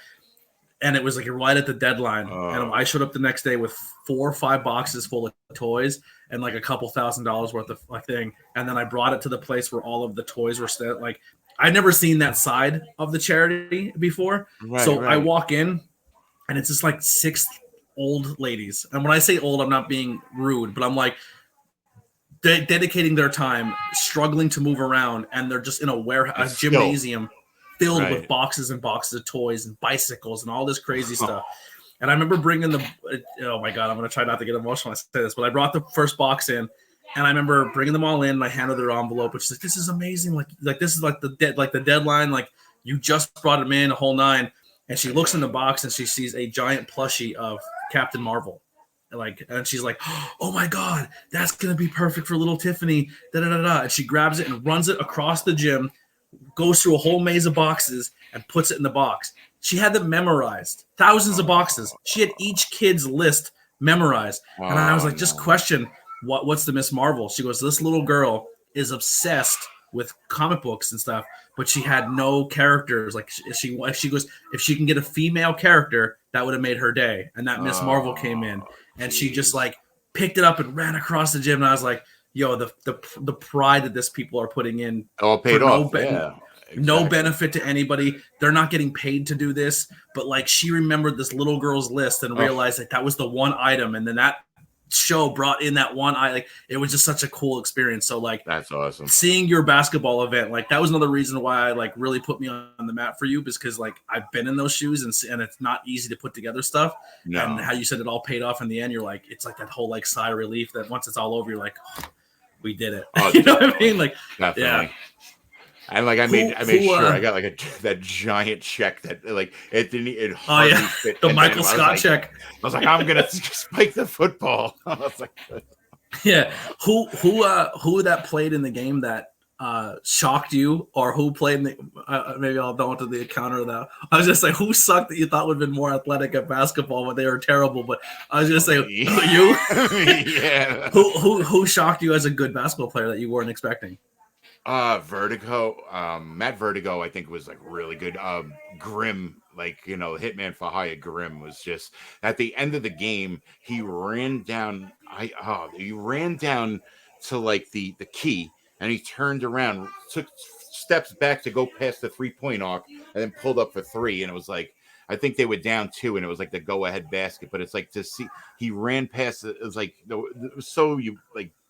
And it was like right at the deadline. And I showed up the next day with 4 or 5 boxes full of toys and like a couple $1,000s worth of like thing. And then I brought it to the place where all of the toys were set. Like, I'd never seen that side of the charity before. I walk in and it's just like 6 old ladies. And when I say old, I'm not being rude, but I'm like dedicating their time, struggling to move around, and they're just in a warehouse, gymnasium filled with boxes and boxes of toys and bicycles and all this crazy stuff. And I remember bringing oh my God, I'm going to try not to get emotional when I say this, but I brought the first box in, and I remember bringing them all in, and I handed their envelope, which is like, this is amazing. Like this is like the deadline. Like, you just brought them in, a whole 9. And she looks in the box and she sees a giant plushie of Captain Marvel. And she's like, oh my God, that's going to be perfect for little Tiffany. And she grabs it and runs it across the gym, goes through a whole maze of boxes and puts it in the box. She had them memorized, thousands of boxes. She had each kid's list memorized. And I was like, just question what's the Miss Marvel? She goes, this little girl is obsessed with comic books and stuff, but she had no characters. Like, she goes, if she can get a female character, that would have made her day. And that Miss Marvel came in, and she just like picked it up and ran across the gym. And I was like, yo, the pride that this people are putting in, all paid off. No benefit to anybody. They're not getting paid to do this, but like, she remembered this little girl's list and realized that was the one item, and then that show brought in that one eye. Like, it was just such a cool experience. So like, that's awesome. Seeing your basketball event, like, that was another reason why I like really put me on the map for you, because like, I've been in those shoes, and it's not easy to put together stuff. No. And how you said it all paid off in the end, you're like, it's like that whole like sigh of relief that once it's all over, you're like, oh, we did it. You know what I mean? Like, definitely. Yeah. And like, I made sure I got like that giant check that like it hardly fit. The Michael Scott check. I was like, I'm gonna spike the football. I was like, yeah. Who that played in the game that shocked you, or who played in the? Maybe I'll go into the counter of that. I was just like, who sucked that you thought would have been more athletic at basketball, but they were terrible. But I was just say, you. Yeah. Who shocked you as a good basketball player that you weren't expecting? Vertigo. Matt Vertigo, I think, was like really good. Grim Like, Hitman for Hire Grimm was just at the end of the game. He ran down. He ran down to like the key, and he turned around, took steps back to go past the 3-point arc, and then pulled up for three. And it was like, I think they were down 2, and it was like the go-ahead basket. But it's like to see he ran past it. It was like it was so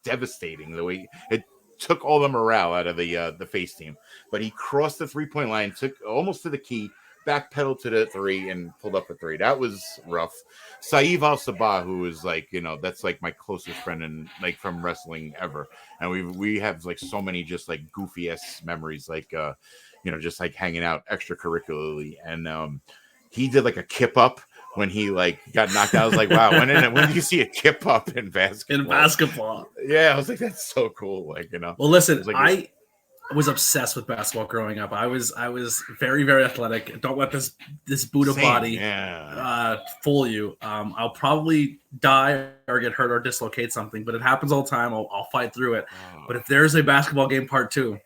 devastating the way it took all the morale out of the face team. But he crossed the 3-point line, took almost to the key, backpedaled to the 3, and pulled up a 3. That was rough. Saeed Al Sabah, who is like, that's like my closest friend and like from wrestling ever. And we have like so many just like goofy ass memories, like just like hanging out extracurricularly. And he did like a kip up when he like got knocked out. I was like, wow, when do you see a kip up in basketball? In basketball. Yeah, I was like, that's so cool. Like, Well, listen, like, I was obsessed with basketball growing up. I was very, very athletic. Don't let this Buddha body fool you. I'll probably die or get hurt or dislocate something, but it happens all the time. I'll fight through it. But if there's a basketball game part 2,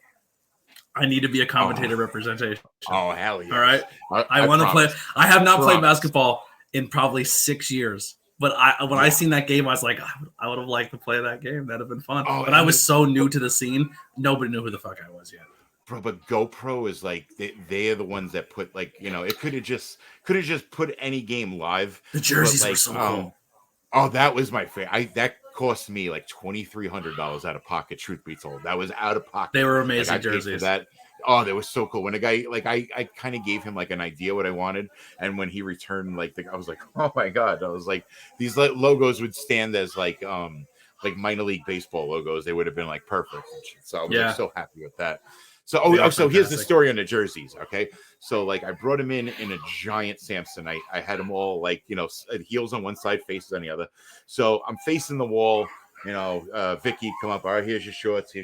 I need to be a commentator representation. Oh, hell yeah. All right. I want to play. I have not played basketball in probably 6 years. But when I seen that game, I was like, I would have liked to play that game. That'd have been fun. But I was so new to the scene, nobody knew who the fuck I was yet. Bro, but GoPro is like they are the ones that put like it could have just put any game live. The jerseys were so cool. Oh, that was my favorite. That cost me like $2,300 out of pocket. Truth be told, that was out of pocket. They were amazing jerseys. That. Oh, they were so cool. When a guy like I kind of gave him like an idea what I wanted, and when he returned, like I was like, oh my god! I was like, these logos would stand as like minor league baseball logos. They would have been like perfect. So I was like, so happy with that. So so here's the story on the jerseys. Okay, so like I brought him in a giant Samsonite. I had them all like heels on one side, faces on the other. So I'm facing the wall. Vicky, come up. All right, here's your shorts.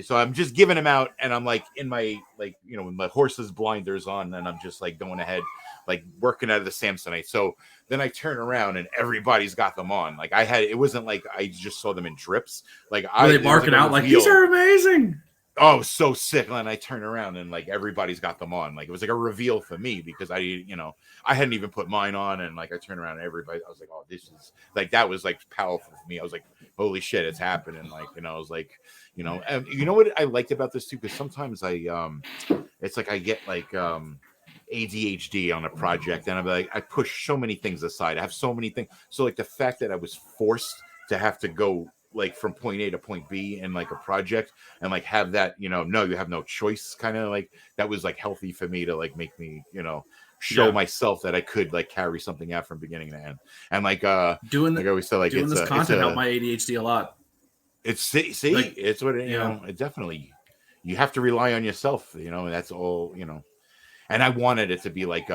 So I'm just giving him out, and I'm like in my with my horse's blinders on, and I'm just like going ahead, like working out of the Samsonite. So then I turn around and everybody's got them on. Like it wasn't like I just saw them in drips. Like were they marking out like these are amazing? Oh, so sick. And I turn around and like everybody's got them on. Like it was like a reveal for me because I hadn't even put mine on, and like I turn around and everybody, I was like, oh, this is like that was like powerful for me. I was like, holy shit, it's happening. Like I was like, and you know what I liked about this too, because sometimes it's like I get like ADHD on a project, and I'm like, I push so many things aside. I have so many things. So like the fact that I was forced to have to go like from point A to point B in like a project and like have that, no, you have no choice kind of like that was like healthy for me to like make me, show myself that I could like carry something out from beginning to end. And like doing like I always say, like doing this content helped my ADHD a lot. It's like, it's what it definitely you have to rely on yourself, and that's all, And I wanted it to be like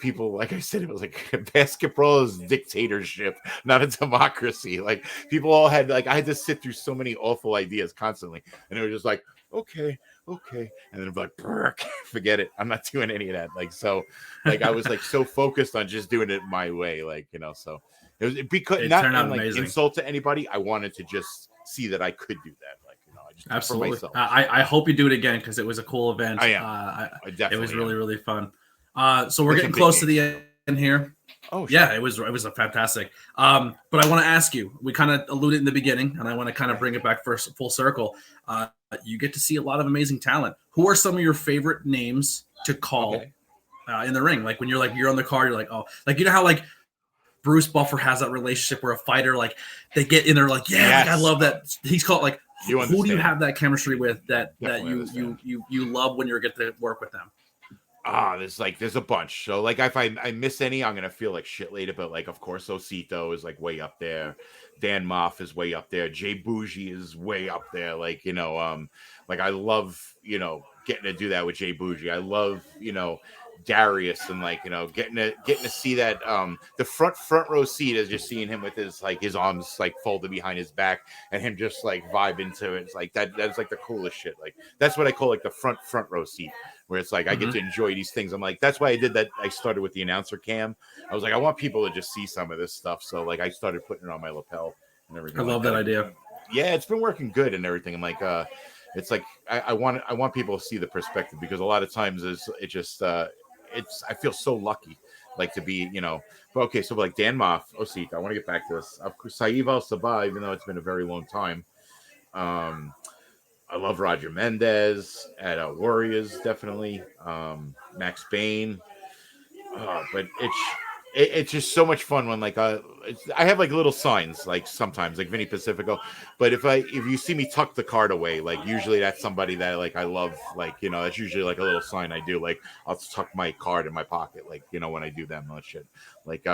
people, like I said, it was like basketball is dictatorship, not a democracy. Like people all had like I had to sit through so many awful ideas constantly, and it was just like okay, and then it'd be like forget it, I'm not doing any of that. Like so, like I was like so focused on just doing it my way, like so it was because not like amazing. Insult to anybody. I wanted to just see that I could do that. Like I just absolutely. I hope you do it again because it was a cool event. It was really really fun. So we're getting close to the end here. Oh yeah, it was a fantastic. But I want to ask you. We kind of alluded in the beginning, and I want to kind of bring it back first full circle. You get to see a lot of amazing talent. Who are some of your favorite names to call in the ring? Like when you're on the card, you're like, oh, like how like Bruce Buffer has that relationship where a fighter like they get in there like like, I love that. He's called like who do you have that chemistry with that you love when you get to work with them? There's a bunch. So like if I miss any, I'm gonna feel like shit later. But like of course Osito is like way up there. Dan Moff is way up there. Jay Bougie is way up there. Like like I love getting to do that with Jay Bougie. I love Darius and like getting to see that the front row seat is just seeing him with his arms like folded behind his back and him just like vibing to it. It's like that's like the coolest shit. Like that's what I call like the front row seat, where it's like I get to enjoy these things. I'm like, that's why I did that. I started with the announcer cam. I was like, I want people to just see some of this stuff. So like I started putting it on my lapel and everything. I love that idea. Yeah, it's been working good and everything. I'm like it's like I want people to see the perspective, because a lot of times it just I feel so lucky, like to be, but okay. So like Dan Moff, Osita, I want to get back to this. Of course, Saeed Al Sabah, even though it's been a very long time. I love Roger Mendez at Warriors, definitely. Max Bain. But it's just so much fun when like I have like little signs like sometimes like Vinny Pacifico, but if you see me tuck the card away, like usually that's somebody that like I love, like that's usually like a little sign I do, like I'll tuck my card in my pocket, like when I do that much shit, like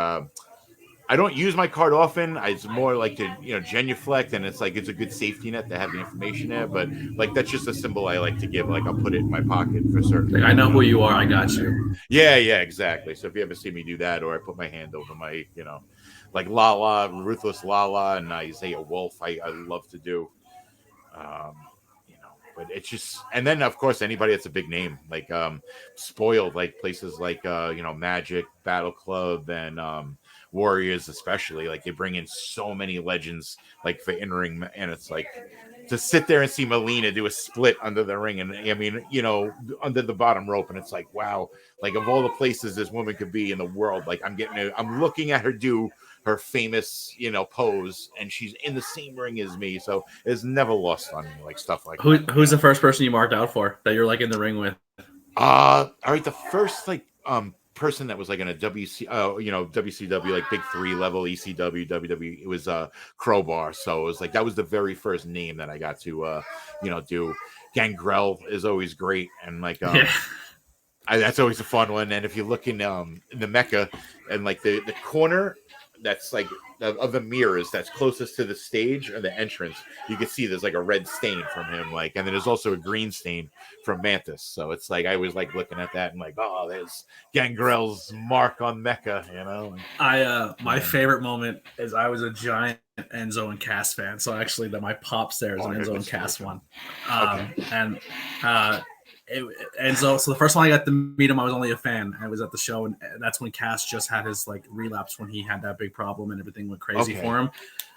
I don't use my card often. It's more like to genuflect, and it's like it's a good safety net to have the information there. But like that's just a symbol I like to give. Like I'll put it in my pocket for certain. Like, I know who you are. I got you. Yeah, exactly. So if you ever see me do that, or I put my hand over my, like Lala, Ruthless Lala, and Isaiah Wolf, I love to do. But it's just, and then of course anybody that's a big name, like spoiled, like places like Magic, Battle Club, and Warriors, especially, like they bring in so many legends like for in-ring, and it's like to sit there and see Melina do a split under the ring, and I mean under the bottom rope, and it's like, wow, like of all the places this woman could be in the world, like I'm looking at her do her famous pose, and she's in the same ring as me, so it's never lost on me, like stuff like that. Who's the first person you marked out for that you're like in the ring with? All right, the first like person that was like in a WCW, like big three level, ECW, WWE, it was Crowbar. So it was like that was the very first name that I got to do. Gangrel is always great, and like that's always a fun one. And if you look in the Mecca, and like the corner that's like of the mirrors that's closest to the stage or the entrance, you can see there's like a red stain from him, like, and then there's also a green stain from Mantis. So it's like I was like looking at that and like, oh, there's Gangrel's mark on Mecca, My favorite moment is I was a giant Enzo and Cass fan, so actually that my pops there is an Enzo and Cass one. And Enzo, so the first time I got to meet him, I was only a fan. I was at the show, and that's when Cass just had his like relapse, when he had that big problem and everything went crazy for him.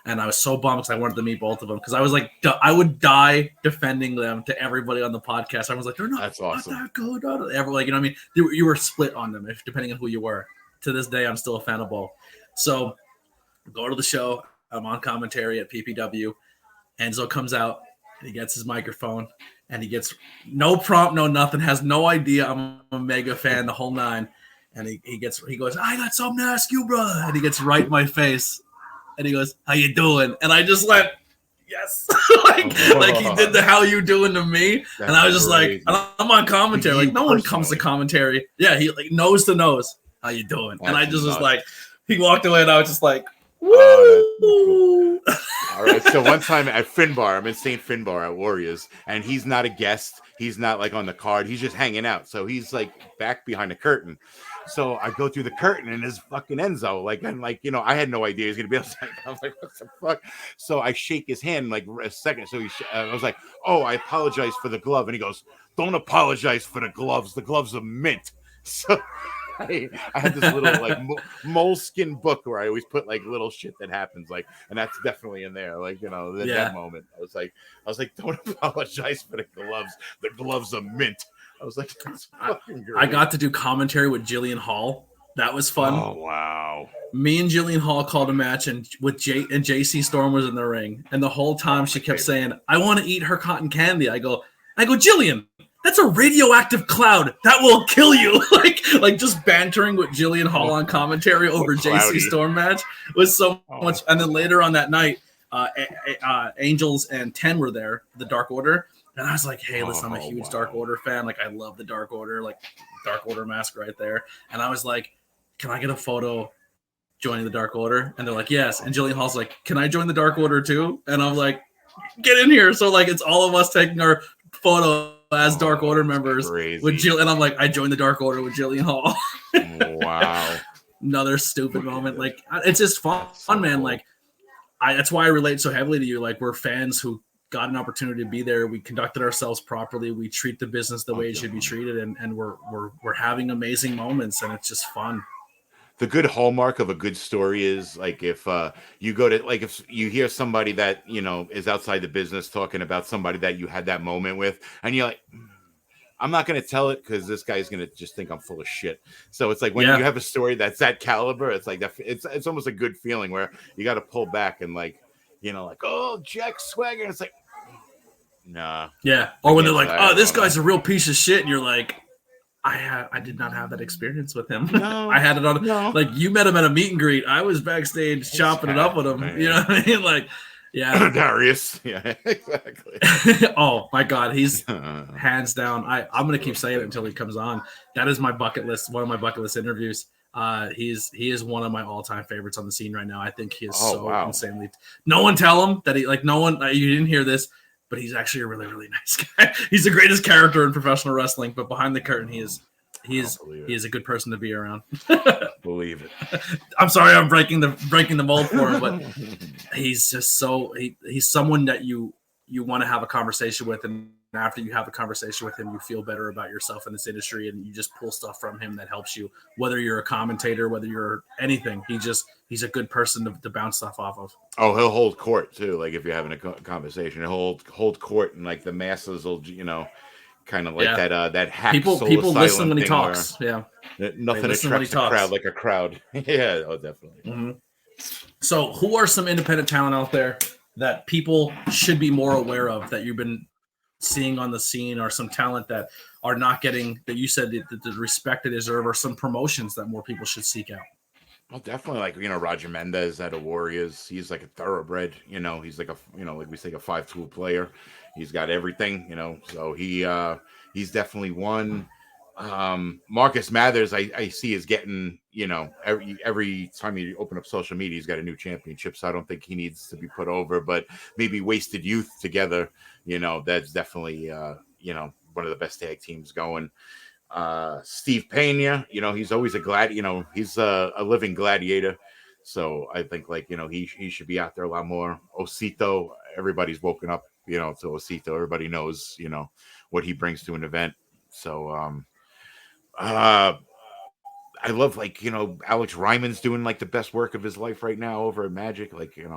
And I was so bummed because I wanted to meet both of them, because I was like, I would die defending them to everybody on the podcast. I was like, they're not, that's awesome. Not that good. Ever, like, what I mean? You were split on them, depending on who you were. To this day, I'm still a fan of both. So go to the show. I'm on commentary at PPW. Enzo comes out, and he gets his microphone. And he gets no prompt, no nothing, has no idea I'm a mega fan, the whole nine. And he goes, I got something to ask you, brother. And he gets right in my face. And he goes, how you doing? And I just went, yes. like he did the how you doing to me. That's and I was just crazy. Like, I'm on commentary. Like, no one comes to commentary. Yeah, he like nose to nose. How you doing? That's and I just was like, he walked away and I was just like, woo! All right. So one time at Finbar, I'm in St. Finbar at Warriors, and he's not a guest. He's not like on the card. He's just hanging out. So he's like back behind the curtain. So I go through the curtain, and there's fucking Enzo. Like, and like, I had no idea he was gonna be outside. I was like, what the fuck? So I shake his hand like a second. So I was like, oh, I apologize for the glove. And he goes, don't apologize for the gloves. The gloves are mint. So I had this little like moleskin book where I always put like little shit that happens, like, and that's definitely in there. Like, that moment, I was like, don't apologize for the gloves. The gloves are mint. I was like, that's fucking great. I got to do commentary with Jillian Hall. That was fun. Oh wow! Me and Jillian Hall called a match, and with JC Storm was in the ring, and the whole time she kept saying, "I want to eat her cotton candy." I go, Jillian, that's a radioactive cloud that will kill you. like just bantering with Jillian Hall on commentary over JC Storm match was so much. And then later on that night, Angels and 10 were there, the Dark Order. And I was like, hey, listen, I'm a huge Dark Order fan. Like, I love the Dark Order, like Dark Order mask right there. And I was like, can I get a photo joining the Dark Order? And they're like, yes. And Jillian Hall's like, can I join the Dark Order too? And I'm like, get in here. So like, it's all of us taking our photo as Dark Order members with Jill, and I'm like, I joined the Dark Order with Jillian Hall. Wow. Another stupid moment. Like, it's just fun, man. Cool. Like, that's why I relate so heavily to you. Like, we're fans who got an opportunity to be there. We conducted ourselves properly. We treat the business the way it should be treated, and we're having amazing moments, and it's just fun. The good hallmark of a good story is like if you go to, like, if you hear somebody that is outside the business talking about somebody that you had that moment with, and you're like, I'm not going to tell it because this guy's going to just think I'm full of shit. So it's like when you have a story that's that caliber, it's like that. It's almost a good feeling where you got to pull back and like, oh, Jack Swagger. And it's like, nah. Yeah. Or when they're like, oh, this guy's a real piece of shit. And you're like, I did not have that experience with him. No, I had it on. No. Like you met him at a meet and greet. I was backstage chopping it up with him. Man. You know what I mean? Like, yeah. Darius. Yeah, exactly. Oh my God. He's hands down. I'm going to keep saying it until he comes on. That is my bucket list. One of my bucket list interviews. He is one of my all-time favorites on the scene right now. I think he is insanely. No one tell him that you didn't hear this, but he's actually a really, really nice guy. He's the greatest character in professional wrestling, but behind the curtain, he is a good person to be around. Believe it. I'm sorry, I'm breaking the mold for him, but he's just he's someone that you want to have a conversation with, and after you have a conversation with him, you feel better about yourself in this industry, and you just pull stuff from him that helps you, whether you're a commentator, whether you're anything. He's a good person to bounce stuff off of. Oh, he'll hold court too. Like if you're having a conversation, he'll hold court, and like the masses will, kind of like that hack people listen when he talks. Yeah, nothing attracts a crowd like a crowd. Yeah, definitely. Mm-hmm. So, who are some independent talent out there that people should be more aware of that you've been seeing on the scene, or some talent that are not getting, that you said the respect they deserve, or some promotions that more people should seek out? Well, definitely, like, Roger Mendez out of Warriors. He's like a thoroughbred, he's like like we say, a 5-tool player. He's got everything, so he's definitely one. Marcus Mathers, I see, is getting, every time you open up social media, he's got a new championship. So I don't think he needs to be put over, but maybe Wasted Youth together, that's definitely, one of the best tag teams going. Steve Pena, he's always he's a living gladiator. So I think, like, he should be out there a lot more. Osito, everybody's woken up, to Osito. Everybody knows, what he brings to an event. So, I love, like, Alex Ryman's doing like the best work of his life right now over at Magic. Like, who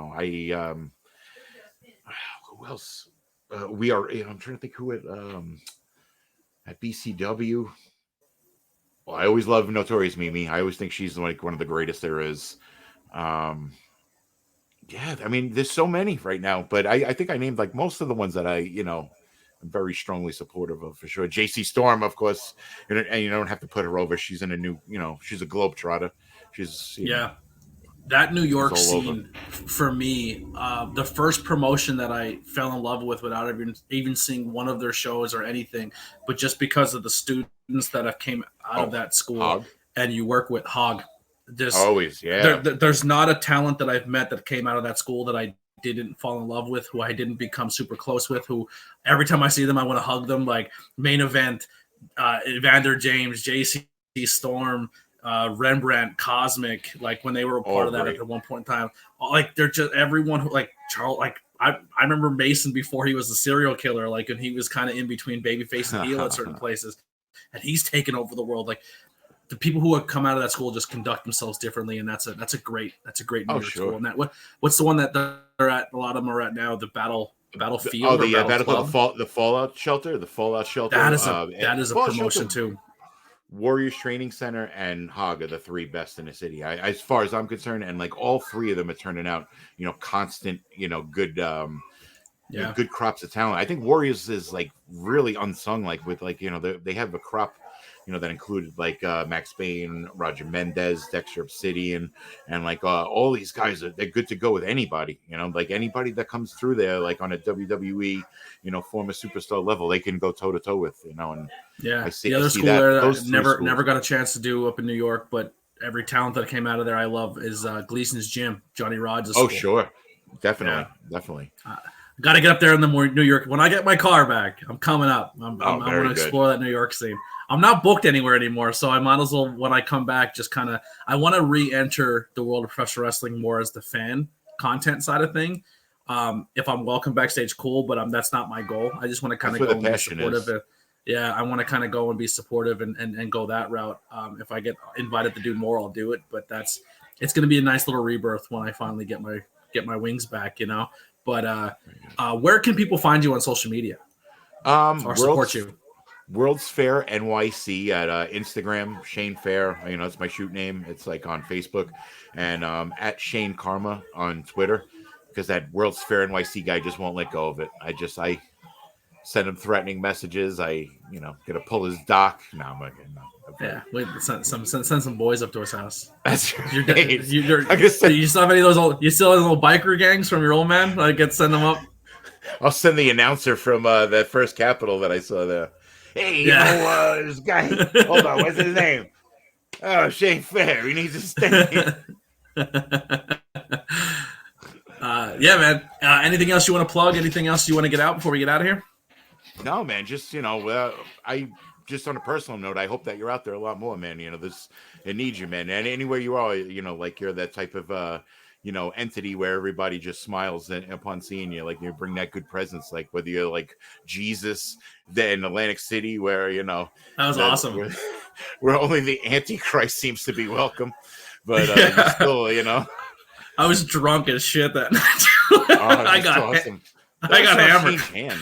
else? I'm trying to think who at BCW. Well, I always love Notorious Mimi. I always think she's like one of the greatest there is. Yeah, I mean, there's so many right now, but I think I named like most of the ones that I'm very strongly supportive of, for sure. JC Storm, of course, and you don't have to put her over. She's in a new, she's a globetrotter. She's that New York scene for me. The first promotion that I fell in love with without even seeing one of their shows or anything, but just because of the students that have came out of that school. Hog. And you work with Hog. There's not a talent that I've met that came out of that school that I didn't fall in love with, who I didn't become super close with, who every time I see them, I want to hug them. Like Main Event, Evander James, JC Storm, Rembrandt, Cosmic, like when they were a part of that at one point in time. Like they're just everyone who, like Charles, like I remember Mason before he was a serial killer, like, and he was kind of in between babyface and heel at certain places, and he's taken over the world. Like the people who have come out of that school just conduct themselves differently, and that's a great New York school. And that what's the one that they're at? A lot of them are at now. The battlefield. The Fallout Shelter. The Fallout Shelter. That is a promotion too. Warriors Training Center and Hog are the three best in the city, as far as I'm concerned, and like all three of them are turning out, constant, good, good crops of talent. I think Warriors is like really unsung, like with like they have a crop, that included like Max Payne, Roger Mendez, Dexter Obsidian, and like all these guys they're good to go with anybody, like anybody that comes through there, like on a WWE, former superstar level, they can go toe to toe with, and the other school there that I never got a chance to do up in New York, but every talent that came out of there I love is Gleason's Gym, Johnny Rod's school. Oh, sure. Definitely. Got to get up there in the New York. When I get my car back, I'm coming up. I'm going to explore that New York scene. I'm not booked anywhere anymore, so I might as well, when I come back, just kind of, I want to re-enter the world of professional wrestling more as the fan content side of thing. If I'm welcome backstage, cool, but that's not my goal. I just want to kind of go and be supportive. I want to kind of go and be supportive and go that route. If I get invited to do more, I'll do it. But it's going to be a nice little rebirth when I finally get my wings back, But where can people find you on social media? Or support you? World's Fair NYC at Instagram, Shane Fair. You know, it's my shoot name. It's like on Facebook, and at Shane Karma on Twitter, because that World's Fair NYC guy just won't let go of it. I send him threatening messages. Gonna pull his dock. No, I'm like, no. Yeah, wait, send some boys up to his house. That's You're, right. you still have any of those you still have little biker gangs from your old man? Send them up. I'll send the announcer from that first Capitol that I saw there. Hey, this guy. Hold on, what's his name? Oh, Shane Fair. He needs to stay. Yeah, man. Anything else you want to plug? Anything else you want to get out before we get out of here? No, man. Just I just on a personal note, I hope that you're out there a lot more, man. It needs you, man. And anywhere you are, like you're that type of entity where everybody just smiles upon seeing you. Like you bring that good presence, like whether you're like Jesus in Atlantic City, where that was awesome. Where only the Antichrist seems to be welcome, but still, I was drunk as shit that night. I got hammered. Hands.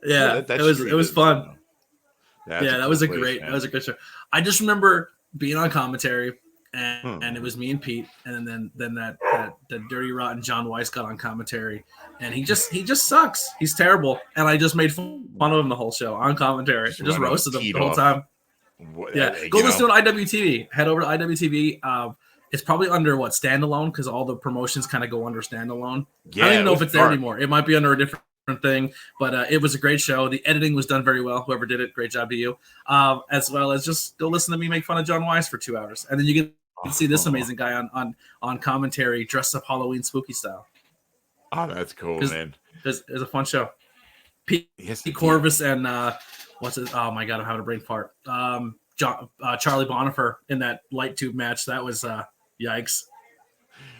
Yeah, it was fun. That was a great show. I just remember being on commentary. And it was me and Pete, and then that dirty rotten John Weiss got on commentary, and he just sucks. He's terrible, and I just made fun of him the whole show on commentary. Just roasted him the whole time. Go listen to IWTV. Head over to IWTV. It's probably under standalone, because all the promotions kind of go under standalone. I don't even know if it's there anymore. It might be under a different thing, but it was a great show. The editing was done very well. Whoever did it, great job to you. As well as just go listen to me make fun of John Weiss for 2 hours, and then you can see this amazing guy on commentary dressed up Halloween spooky style. Oh, that's cool, man. It was a fun show. Pete Corvus and what's it? Oh my god, I'm having a brain fart. Charlie Bonifer in that light tube match. That was yikes.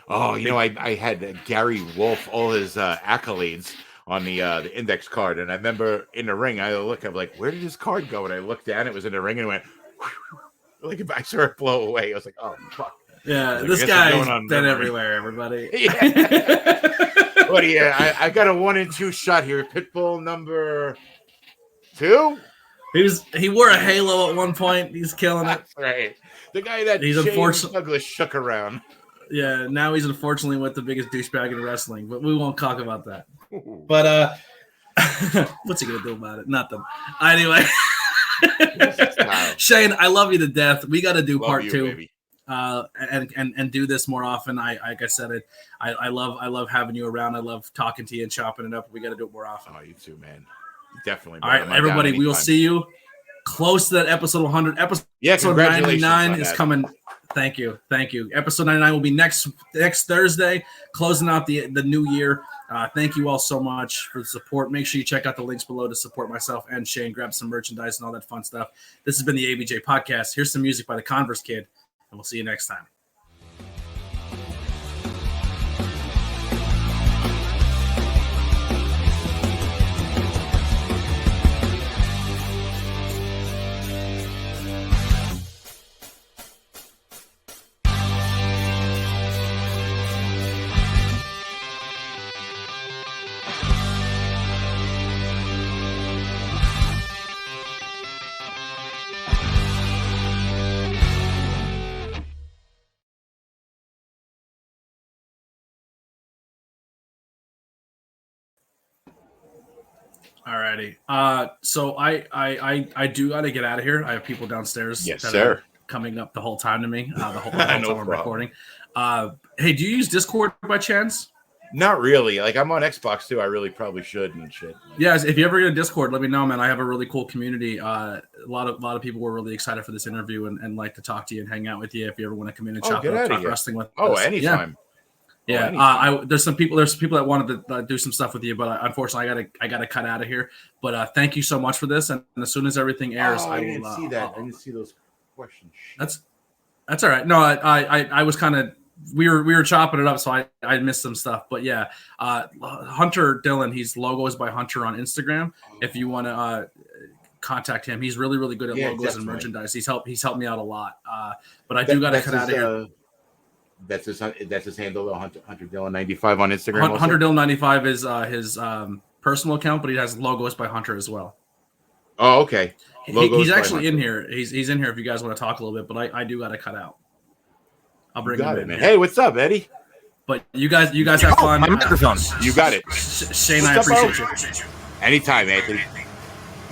Oh, I had Gary Wolf, all his accolades on the index card, and I remember in the ring, I'm like, where did his card go? And I looked down, it was in the ring, and went. Like if I saw it blow away, I was like, "Oh fuck!" Yeah, this guy's been everywhere. Everybody. Yeah. What do you? I got a 1 and 2 shot here. Pitbull number 2. He wore a halo at one point. He's killing it. That's right. The guy that Douglas shook around. Yeah, now he's unfortunately with the biggest douchebag in wrestling, but we won't talk about that. But what's he gonna do about it? Nothing. Anyway. Shane, I love you to death. We got to do part 2, and do this more often. Like I said, I love having you around. I love talking to you and chopping it up. We got to do it more often. Oh, you too, man. Definitely. All right, everybody, we will see you close to that episode 100. Episode 99 is coming. Thank you. Episode 99 will be next Thursday, closing out the new year. Thank you all so much for the support. Make sure you check out the links below to support myself and Shane. Grab some merchandise and all that fun stuff. This has been the ABJ Podcast. Here's some music by the Converse Kid, and we'll see you next time. Alrighty. So I do got to get out of here. I have people downstairs. Yes, sir. Coming up the whole time to me. The whole time I'm recording. Hey, do you use Discord by chance? Not really. Like I'm on Xbox too. I really probably should and shit. Yeah, if you ever get a Discord, let me know, man. I have a really cool community. A lot of people were really excited for this interview and like to talk to you and hang out with you if you ever want to come in and talk wrestling with us. Oh, anytime. Yeah. There's people that wanted to do some stuff with you, but unfortunately I gotta cut out of here. But thank you so much for this, and as soon as everything airs, I didn't see that. I didn't see those questions. That's all right. No, I was kind of we were chopping it up, so I missed some stuff. But yeah, Hunter Dillon, he's Logos by Hunter on Instagram. If you want to contact him, he's really, really good at logos and merchandise. He's helped me out a lot. But I do got to cut out of here. That's his handle, Hunter Dillon 95 on Instagram. Hunter Dillon 95 is his personal account, but he has Logos by Hunter as well. Oh, okay. He's actually in here. He's in here if you guys want to talk a little bit, but I do got to cut out. I'll bring him in. Man. Hey, what's up, Eddie? But you guys have fun. My microphone. You got it. Shane, I appreciate you. Anytime, Anthony.